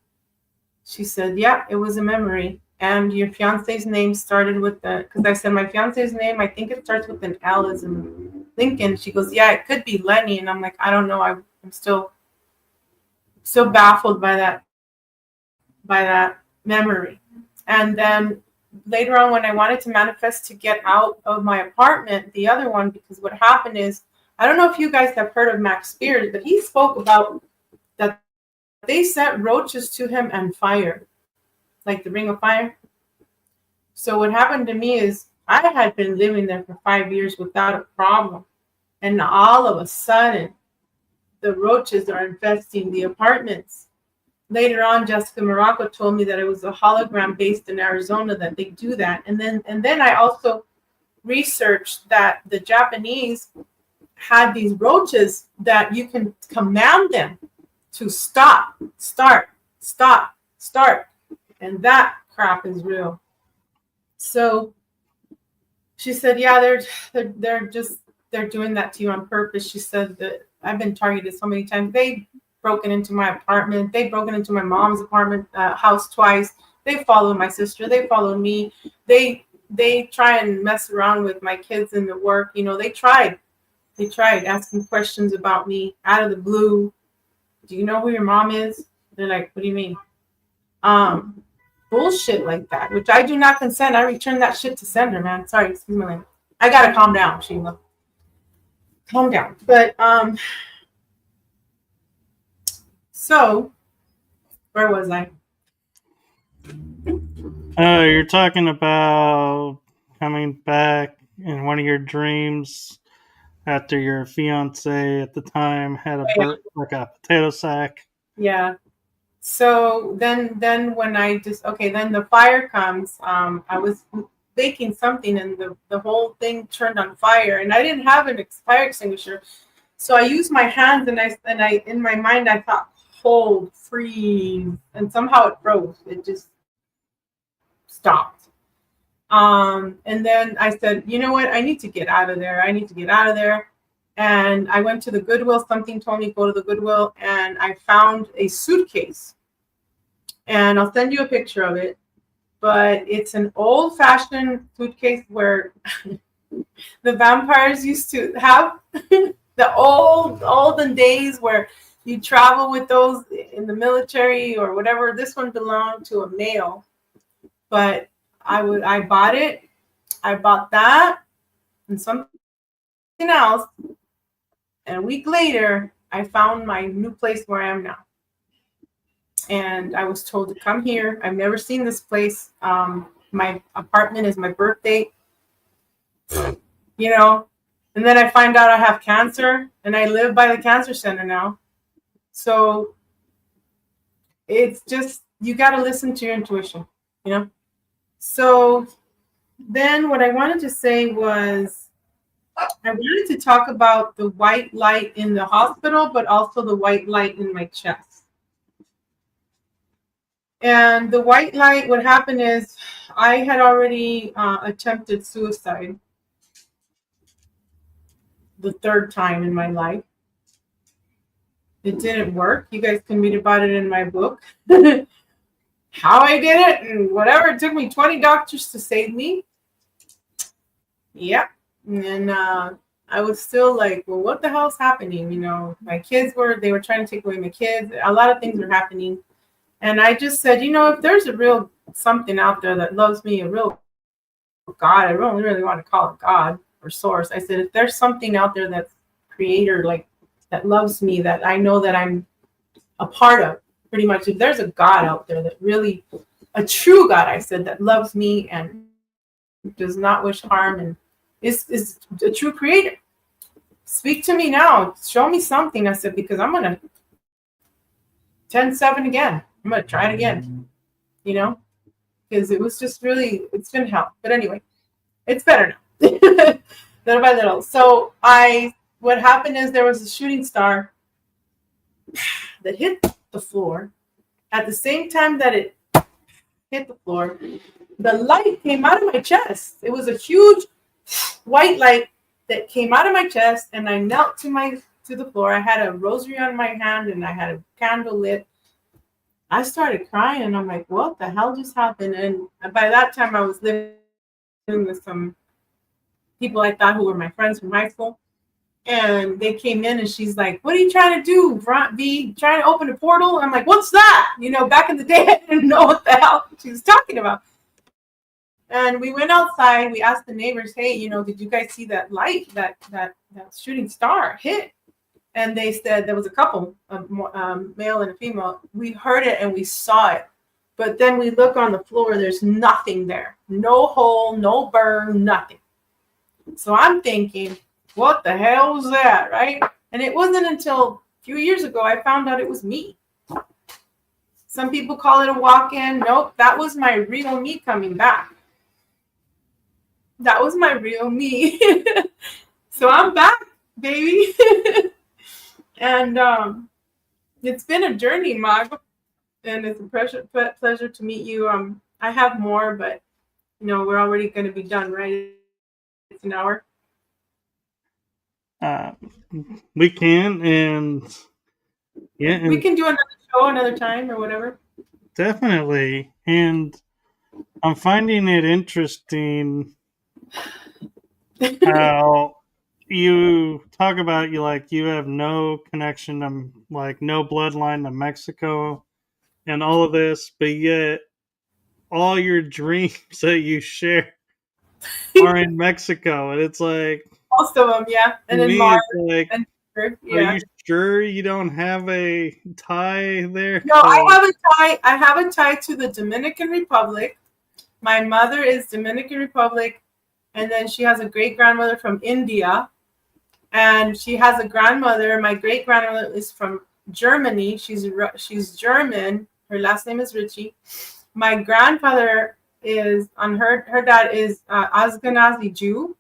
She said, "Yeah, it was a memory. And your fiance's name started with because I said my fiance's name, I think it starts with an L as in Lincoln." She goes, "Yeah, it could be Lenny." And I'm like, I don't know. I'm still baffled by that memory. And then later on, when I wanted to manifest to get out of my apartment, the other one, because what happened is, I don't know if you guys have heard of Max Spears, but he spoke about that they sent roaches to him and fire, like the Ring of Fire. So what happened to me is, I had been living there for 5 years without a problem. And all of a sudden, the roaches are infesting the apartments. Later on, Jessica Morocco told me that it was a hologram based in Arizona that they do that. And then I also researched that the Japanese had these roaches that you can command them to stop, start, stop, start. And that crap is real. So she said, "Yeah, they're doing that to you on purpose." She said that I've been targeted so many times. They've broken into my apartment. They've broken into my mom's apartment house twice. They followed my sister. They followed me. They try and mess around with my kids in the work. They tried asking questions about me out of the blue. "Do you know who your mom is?" They're like, "What do you mean?" Bullshit like that, which I do not consent. I return that shit to sender, man. Sorry, excuse me. I gotta calm down, Sheila. Calm down. But so where was I? You're talking about coming back in one of your dreams after your fiance at the time had like a potato sack. Yeah. So then when then the fire comes. I was baking something, and the whole thing turned on fire, and I didn't have an fire extinguisher, so I used my hands, and I in my mind I thought, hold, freeze, and somehow it froze. It just stopped. And then I said, "You know what? I need to get out of there. And I went to the Goodwill. Something told me go to the Goodwill, and I found a suitcase. And I'll send you a picture of it. But it's an old-fashioned suitcase where the vampires used to have the olden days where you travel with those in the military or whatever. This one belonged to a male, but I bought it. I bought that and something else. And a week later, I found my new place where I am now. And I was told to come here. I've never seen this place. My apartment is my birthday. you know. And then I find out I have cancer, and I live by the cancer center now. So it's just, you got to listen to your intuition, you know. So then what I wanted to say was, I wanted to talk about the white light in the hospital, but also the white light in my chest. And the white light, what happened is I had already attempted suicide the third time in my life. It didn't work. You guys can read about it in my book. How I did it and whatever. It took me 20 doctors to save me. Yep. And I was still like, well, what the hell's happening? You know, my kids they were trying to take away my kids. A lot of things were happening. And I just said, you know, if there's a real something out there that loves me, a real God, I don't really want to call it God or source. I said, if there's something out there that's creator, like that loves me, that I know that I'm a part of, pretty much, if there's a God out there that really, a true God, I said, that loves me and does not wish harm and is a true creator, speak to me now. Show me something. I said, because I'm going to 10-7 again. I'm going to try it again, you know, because it was just really, it's been hell. But anyway, it's better now, little by little. So what happened is there was a shooting star that hit the floor. At the same time that it hit the floor, the light came out of my chest. It was a huge white light that came out of my chest, and I knelt to the floor. I had a rosary on my hand, and I had a candle lit. I started crying, and I'm like, what the hell just happened? And by that time, I was living with some people I thought who were my friends from high school. And they came in, and she's like, what are you trying to do, V? Trying to open a portal? I'm like, what's that? You know, back in the day, I didn't know what the hell she was talking about. And we went outside. We asked the neighbors, hey, you know, did you guys see that light, that shooting star hit? And they said there was a couple, male and a female. We heard it and we saw it. But then we look on the floor, there's nothing there. No hole, no burn, nothing. So I'm thinking, what the hell was that, right? And it wasn't until a few years ago I found out it was me. Some people call it a walk-in. Nope, that was my real me coming back. That was my real me. So I'm back, baby. And it's been a journey, Mag, and it's a pleasure to meet you. I have more, but you know, we're already going to be done, right? It's an hour. We can, and yeah, and we can do another show another time or whatever. Definitely, and I'm finding it interesting how you talk about you have no connection to no bloodline to Mexico and all of this, but yet all your dreams that you share are in Mexico, and it's like most of them, yeah. And in Mars, and yeah. Are you sure you don't have a tie there? No, I have a tie. I have a tie to the Dominican Republic. My mother is Dominican Republic, and then she has a great grandmother from India, and she has a grandmother. My great grandmother is from Germany. She's German. Her last name is Ritchie. My grandfather is on her dad is Ashkenazi Jew.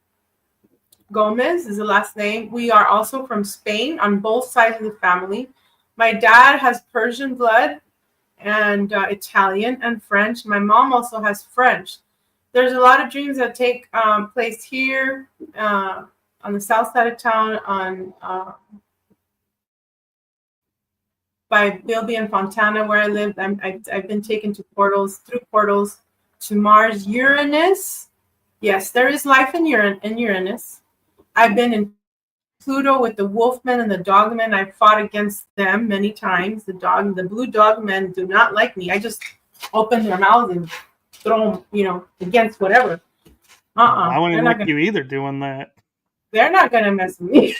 Gomez is the last name. We are also from Spain on both sides of the family. My dad has Persian blood and Italian and French. My mom also has French. There's a lot of dreams that take place here on the south side of town by Bilby and Fontana, where I live. I've been taken to through portals to Mars, Uranus. Yes, there is life in Uranus. I've been in Pluto with the Wolfmen and the Dogmen. I've fought against them many times. The blue Dogmen do not like me. I just open their mouths and throw them, against whatever. I wouldn't like you either doing that. They're not going to mess with me.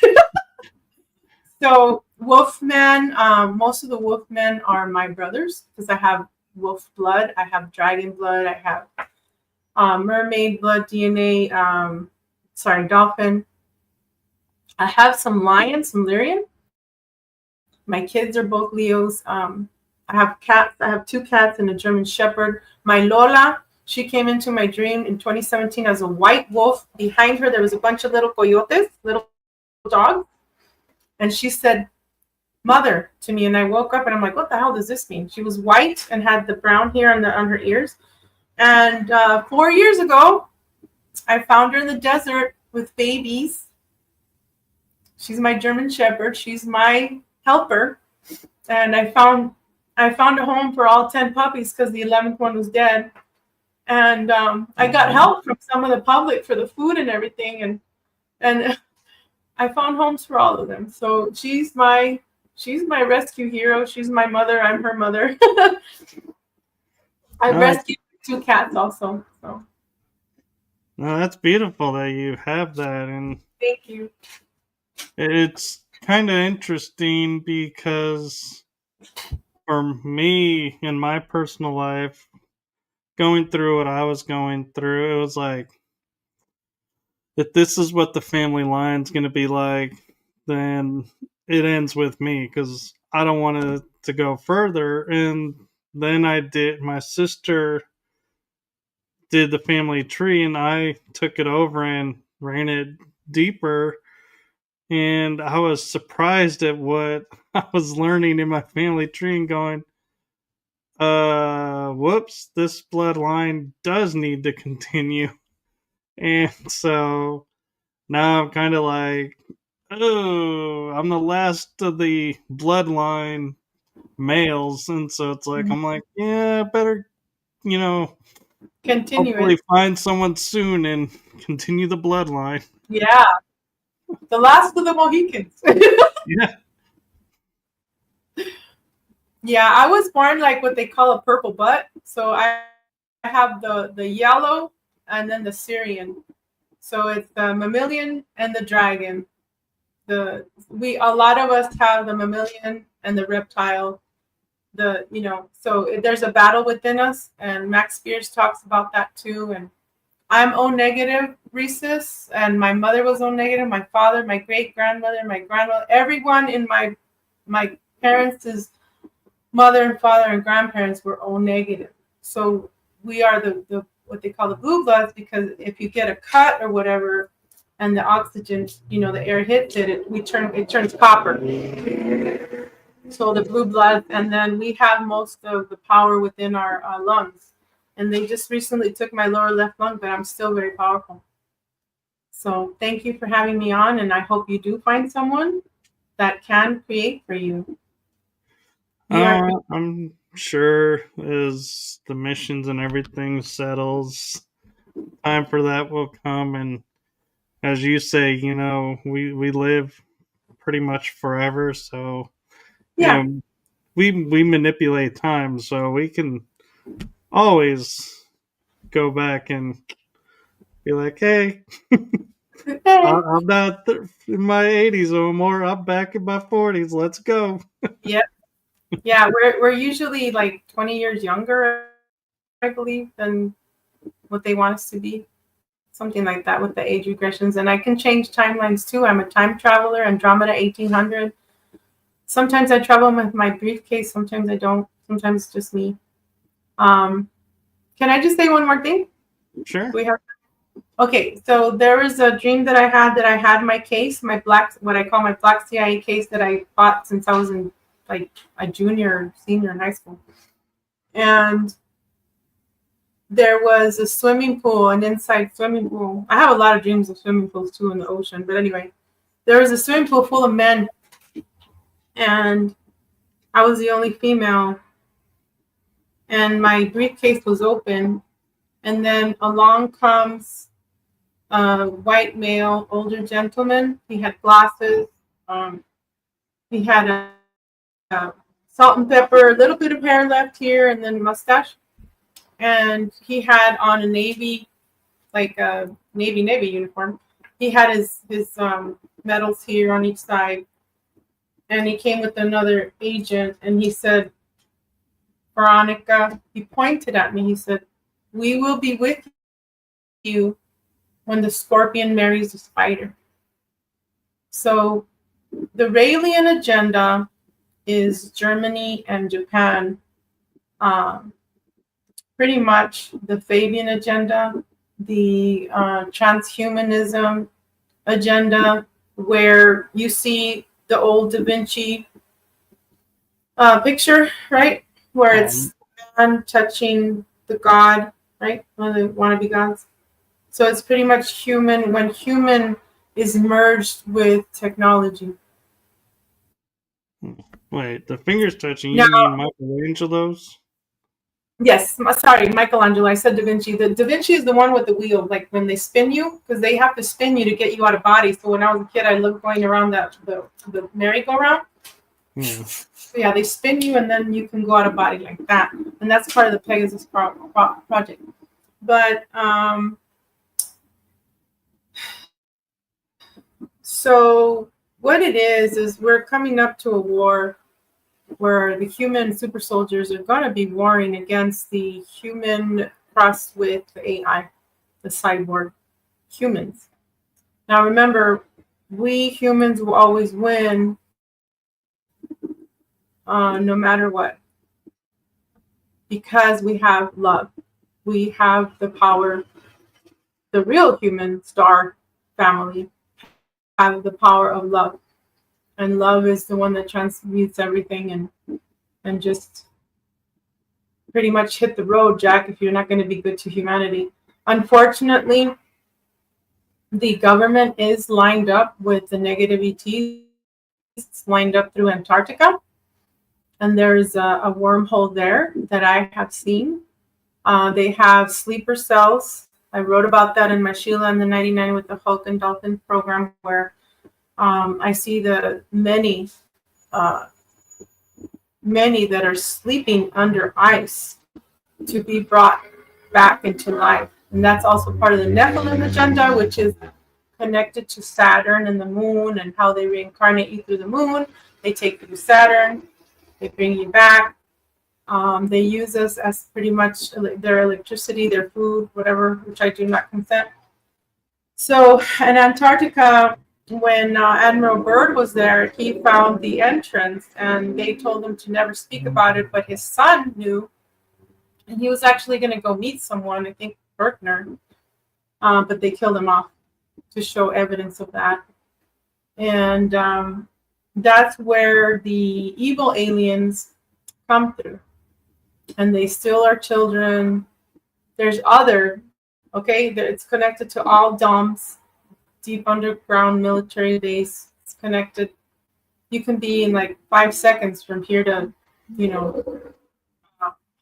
So Wolfmen, most of the Wolfmen are my brothers because I have wolf blood. I have dragon blood. I have mermaid blood DNA. dolphin. I have some lion, some lyrian. My kids are both Leos. I have cats. I have 2 cats and a German Shepherd. My Lola, she came into my dream in 2017 as a white wolf. Behind her, there was a bunch of little coyotes, little dogs. And she said, "Mother," to me. And I woke up and I'm like, what the hell does this mean? She was white and had the brown hair on her ears. And 4 years ago, I found her in the desert with babies. She's my German Shepherd. She's my helper. And I found a home for all 10 puppies because the 11th one was dead. And I got help from some of the public for the food and everything. And I found homes for all of them. So she's my rescue hero. She's my mother. I'm her mother. I rescued 2 cats also. So. No, that's beautiful that you have that, and Thank you. It's kind of interesting because for me in my personal life, going through what I was going through, it was like, if this is what the family line's going to be like, then it ends with me because I don't want it to go further. And then my sister did the family tree, and I took it over and ran it deeper. And I was surprised at what I was learning in my family tree and going, whoops, this bloodline does need to continue. And so now I'm kind of like, oh, I'm the last of the bloodline males. And so it's like, I'm like, yeah, I better, Continue hopefully it. find someone soon and continue the bloodline. Yeah. The last of the Mohicans. Yeah. Yeah, I was born like what they call a purple butt. So I have the yellow and then the Syrian. So it's the mammalian and the dragon. A lot of us have the mammalian and the reptile. So there's a battle within us, and Max Spears talks about that too. And I'm O negative rhesus, and my mother was O negative. My father, my great grandmother, my grandmother, everyone in my parents' mother and father and grandparents were O negative. So we are the what they call the blue bloods, because if you get a cut or whatever, and the oxygen, the air hits it, it turns copper. So the blue blood, and then we have most of the power within our lungs. And they just recently took my lower left lung, but I'm still very powerful. So thank you for having me on, and I hope you do find someone that can create for you. I'm sure as the missions and everything settles, time for that will come. And as you say, we live pretty much forever. So, yeah, we manipulate time, so we can always go back and be like, hey, I'm not in my 80s no more. I'm back in my 40s. Let's go. Yep. Yeah, we're usually like 20 years younger, I believe, than what they want us to be. Something like that with the age regressions. And I can change timelines too. I'm a time traveler, Andromeda 1800. Sometimes I travel with my briefcase. Sometimes I don't. Sometimes it's just me. Can I just say one more thing? Sure. Okay, so there was a dream that I had my case, what I call my black CIA case that I bought since I was in like a junior or senior in high school. And there was a swimming pool, an inside swimming pool. I have a lot of dreams of swimming pools too in the ocean. But anyway, there was a swimming pool full of men. And I was the only female. And my briefcase was open. And then along comes a white male, older gentleman. He had glasses. He had a salt and pepper, a little bit of hair left here, and then mustache. And he had on a navy uniform. He had his medals here on each side. And he came with another agent, and he said, Veronica, he pointed at me. He said, we will be with you when the scorpion marries the spider. So the Raelian agenda is Germany and Japan. Pretty much the Fabian agenda, the transhumanism agenda, where you see the old Da Vinci picture, right? Where it's man touching the god, right? One of the wannabe gods. So it's pretty much human, when human is merged with technology. Wait, the fingers touching, Now, you mean Michelangelo's? yes, sorry, Michelangelo. I said Da Vinci. The Da Vinci is the one with the wheel, like when they spin you, because they have to spin you to get you out of body. So when I was a kid, I loved going around the merry-go-round. Yeah. Yeah, they spin you and then you can go out of body like that, and that's part of the Pegasus project. But so what it is we're coming up to a war where the human super soldiers are going to be warring against the human crossed with AI, the cyborg humans. Now remember, we humans will always win, no matter what, because we have love. We have the power. The real human star family have the power of love, and love is the one that transmutes everything and just pretty much hit the road, Jack, if you're not going to be good to humanity. Unfortunately, the government is lined up with the negative ETs. It's lined up through Antarctica, and there's a wormhole there that I have seen. They have sleeper cells. I wrote about that in my Sheila and the 99 with the Hulk and Dolphin program, where I see the many that are sleeping under ice to be brought back into life. And that's also part of the Nephilim agenda, which is connected to Saturn and the moon and how they reincarnate you through the moon. They take you to Saturn, they bring you back. They use us as pretty much their electricity, their food, whatever, which I do not consent. So in Antarctica, when Admiral Byrd was there, he found the entrance, and they told him to never speak about it, but his son knew, and he was actually going to go meet someone, I think Berkner, but they killed him off to show evidence of that. And that's where the evil aliens come through, and they steal our children. There's other, okay, it's connected to all DOMs, deep underground military base. It's connected. You can be in like 5 seconds from here to,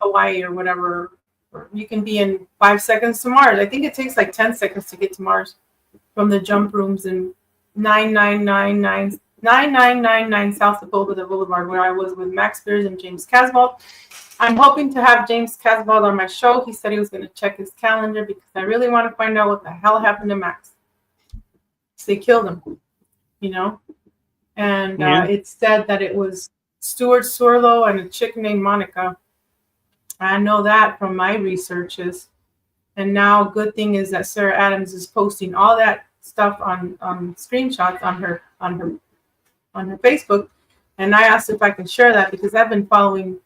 Hawaii or whatever. Or you can be in 5 seconds to Mars. I think it takes like 10 seconds to get to Mars from the jump rooms in 9999 South Dakota Boulevard, where I was with Max Spears and James Caswell. I'm hoping to have James Caswell on my show. He said he was going to check his calendar because I really want to find out what the hell happened to Max. They killed him, and it's said that it was Stuart Surlow and a chick named Monica. I know that from my researches. And now, good thing is that Sarah Adams is posting all that stuff on screenshots on her Facebook. And I asked if I can share that because I've been following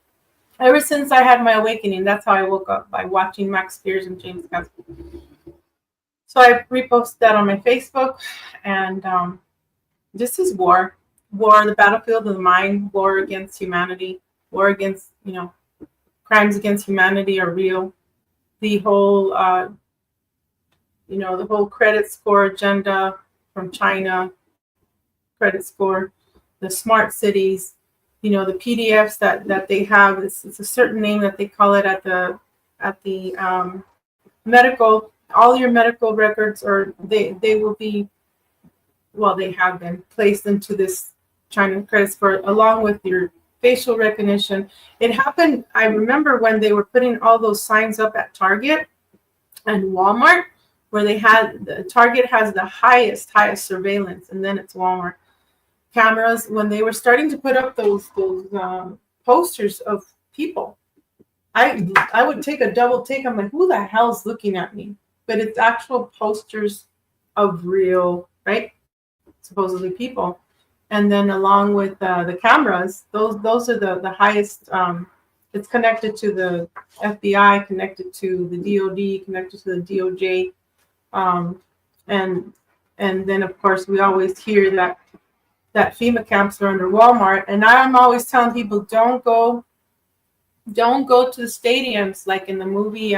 ever since I had my awakening. That's how I woke up, by watching Max Spears and James Caswell. So I reposted that on my Facebook, and this is war, the battlefield of the mind, war against humanity, war against, crimes against humanity are real. The whole, the whole credit score agenda from China, credit score, the smart cities, the PDFs that they have. It's a certain name that they call it at the medical. All your medical records, or they will be, well, they have been placed into this China credit score along with your facial recognition. It happened, I remember when they were putting all those signs up at Target and Walmart, where they had, Target has the highest surveillance, and then it's Walmart cameras. When they were starting to put up those posters of people, I would take a double take. I'm like, who the hell's looking at me? but it's actual posters of real, right? Supposedly people. And then along with the cameras, those are the highest. It's connected to the FBI, connected to the DOD, connected to the DOJ, and then of course we always hear that FEMA camps are under Walmart. And I'm always telling people, don't go to the stadiums like in the movie.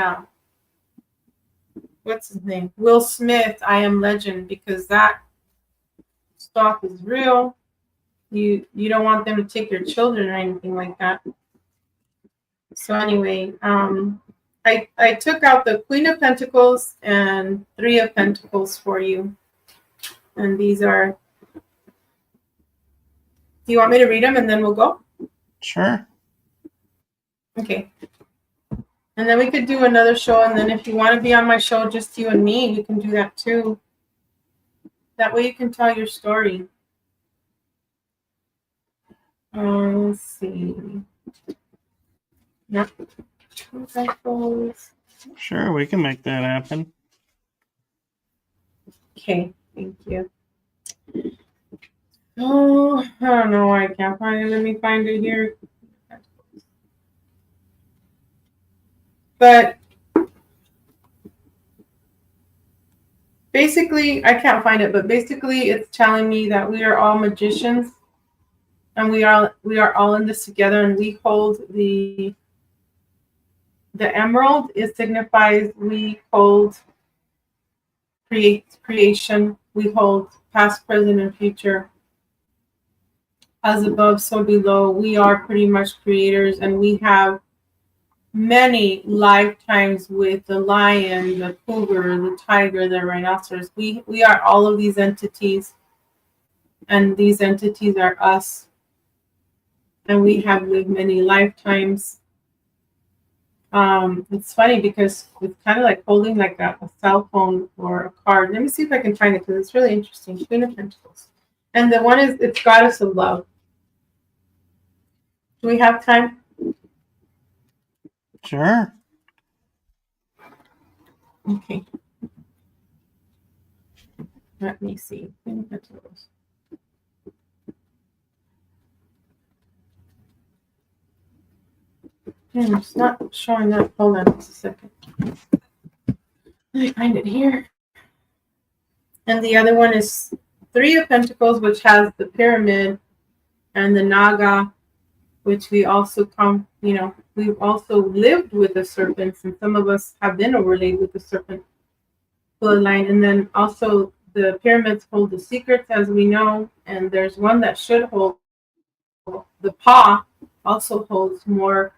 What's his name? Will Smith, I Am Legend, because that stuff is real. You don't want them to take your children or anything like that. So anyway, I took out the Queen of Pentacles and Three of Pentacles for you. And these are, do you want me to read them and then we'll go? Sure. Okay. And then we could do another show. And then if you want to be on my show, just you and me, we can do that too. That way you can tell your story. Let's see. Yep. Sure, we can make that happen. Okay, thank you. Oh, I don't know why I can't find it. Let me find it here. But basically, I can't find it, but basically it's telling me that we are all magicians and we are all in this together, and we hold the emerald. It signifies we hold creation, we hold past, present, and future. As above, so below. We are pretty much creators, and we have many lifetimes with the lion, the cougar, the tiger, the rhinoceros. We are all of these entities, and these entities are us. And we have lived many lifetimes. It's funny because it's kind of like holding like a cell phone or a card. Let me see if I can find it because it's really interesting. Queen of Pentacles. And the one is, it's Goddess of Love. Do we have time? Sure. Okay. Let me see. Queen of Pentacles. It's not showing up. Hold on just a second. Let me find it here. And the other one is Three of Pentacles, which has the pyramid and the Naga, which we also we've also lived with the serpents, and some of us have been overlaid with the serpent bloodline. And then also the pyramids hold the secrets, as we know, and there's one that should hold the paw also holds more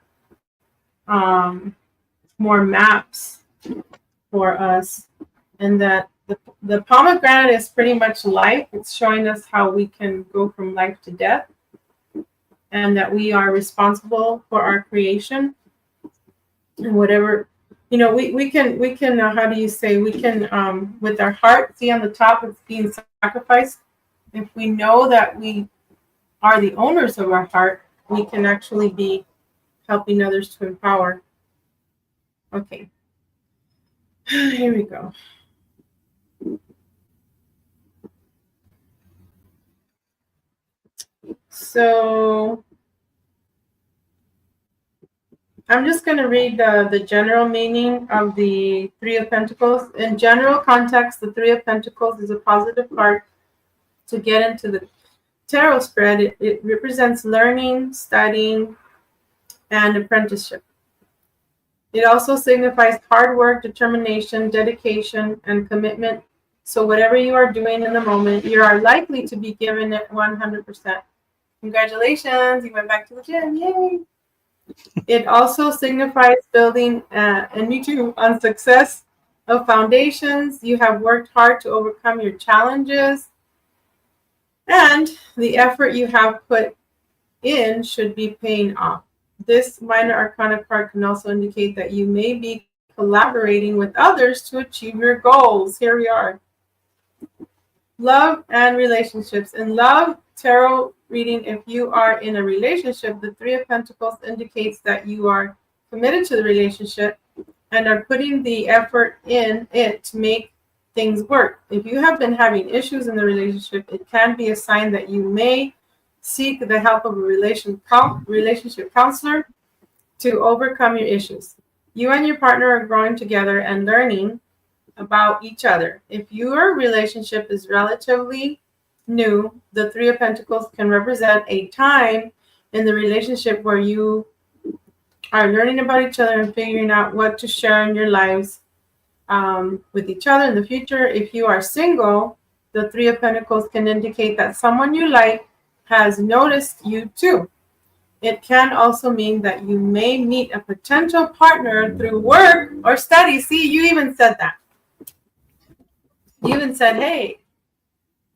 maps for us, and that the pomegranate is pretty much life. It's showing us how we can go from life to death, and that we are responsible for our creation. And whatever, we can how do you say, we can with our heart, see on the top it's being sacrificed. If we know that we are the owners of our heart, we can actually be helping others to empower. Okay, here we go. So I'm just going to read the general meaning of the Three of Pentacles. In general context, the Three of Pentacles is a positive card to get into the tarot spread. It represents learning, studying, and apprenticeship. It also signifies hard work, determination, dedication, and commitment. So whatever you are doing in the moment, you are likely to be given it 100%. Congratulations, you went back to the gym, yay! It also signifies building, and me too, on success of foundations. You have worked hard to overcome your challenges, and the effort you have put in should be paying off. This minor arcana card can also indicate that you may be collaborating with others to achieve your goals. Here we are. Love and relationships. In love tarot reading, if you are in a relationship, the Three of Pentacles indicates that you are committed to the relationship and are putting the effort in it to make things work. If you have been having issues in the relationship, it can be a sign that you may seek the help of a relationship counselor to overcome your issues. You and your partner are growing together and learning about each other. If your relationship is relatively new, the Three of Pentacles can represent a time in the relationship where you are learning about each other and figuring out what to share in your lives with each other in the future. If you are single, the Three of Pentacles can indicate that someone you like has noticed you too. It can also mean that you may meet a potential partner through work or study. See, you even said that. You even said, hey,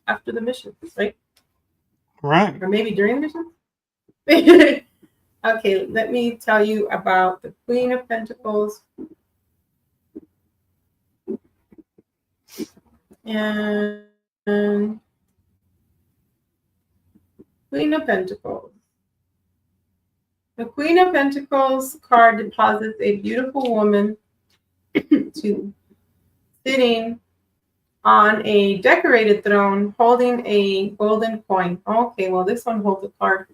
after the missions, right? Right. Or maybe during the mission? Okay, let me tell you about the Queen of Pentacles. And Queen of Pentacles. The Queen of Pentacles card deposits a beautiful woman sitting on a decorated throne holding a golden coin. Okay, well, this one holds a card.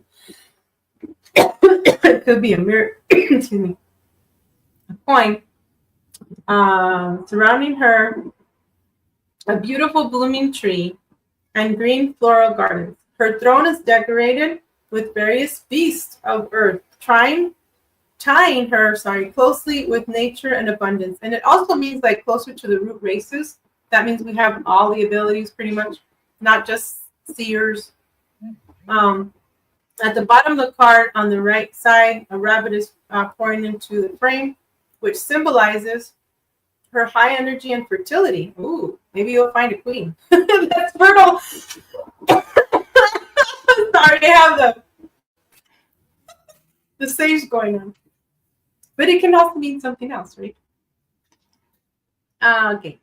It could be a mirror, excuse me, a coin. Surrounding her, a beautiful blooming tree and green floral gardens. Her throne is decorated with various beasts of earth, tying her closely with nature and abundance. And it also means like closer to the root races. That means we have all the abilities pretty much, not just seers. At the bottom of the card on the right side, a rabbit is pouring into the frame, which symbolizes her high energy and fertility. Ooh, maybe you'll find a queen that's fertile. Sorry, I have the sage going on. But it can also mean something else, right? Okay.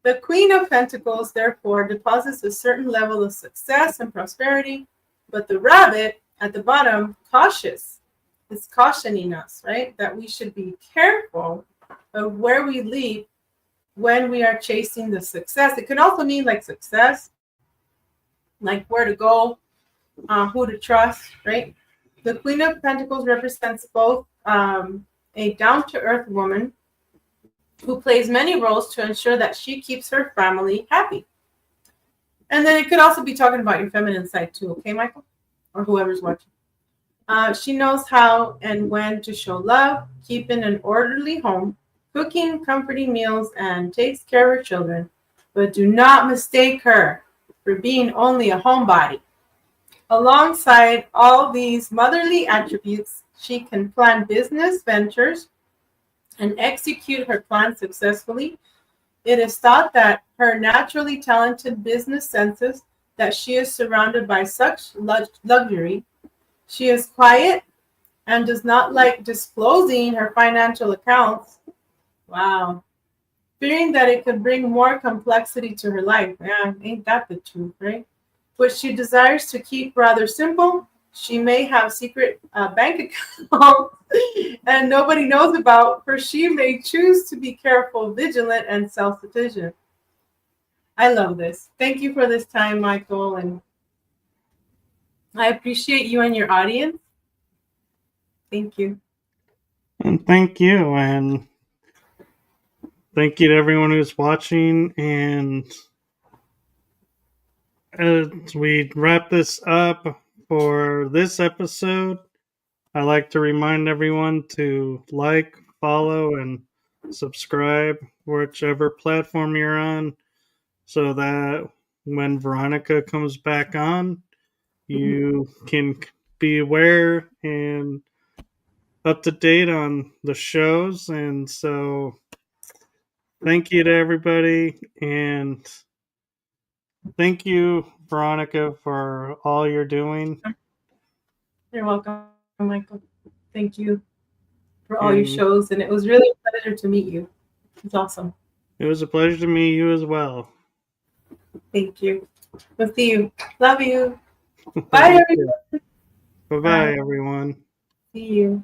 The Queen of Pentacles, therefore, deposits a certain level of success and prosperity, but the rabbit at the bottom, cautious, is cautioning us, right? That we should be careful of where we leap when we are chasing the success. It can also mean like success, like where to go, who to trust, right? The Queen of Pentacles represents both a down-to-earth woman who plays many roles to ensure that she keeps her family happy. And then it could also be talking about your feminine side too, okay, Michael? Or whoever's watching. She knows how and when to show love, keeping an orderly home, cooking comforting meals, and takes care of her children. But do not mistake her for being only a homebody. Alongside all these motherly attributes, she can plan business ventures and execute her plans successfully. It is thought that her naturally talented business senses that she is surrounded by such luxury. She is quiet and does not like disclosing her financial accounts. Wow. Fearing that it could bring more complexity to her life. Yeah, ain't that the truth, right? Which she desires to keep rather simple. She may have secret bank accounts and nobody knows about, for she may choose to be careful, vigilant, and self-sufficient. I love this. Thank you for this time, Michael, and I appreciate you and your audience. Thank you. And thank you. And thank you to everyone who's watching. And as we wrap this up for this episode, I like to remind everyone to like, follow, and subscribe whichever platform you're on, so that when Veronica comes back on, you can be aware and up to date on the shows. And so thank you to everybody, and thank you, Veronica, for all you're doing. You're welcome, Michael. Thank you for all your shows, and it was really a pleasure to meet you. It's awesome. It was a pleasure to meet you as well. Thank you. We'll see you. Love you. Bye, everyone. Bye-bye, everyone. See you.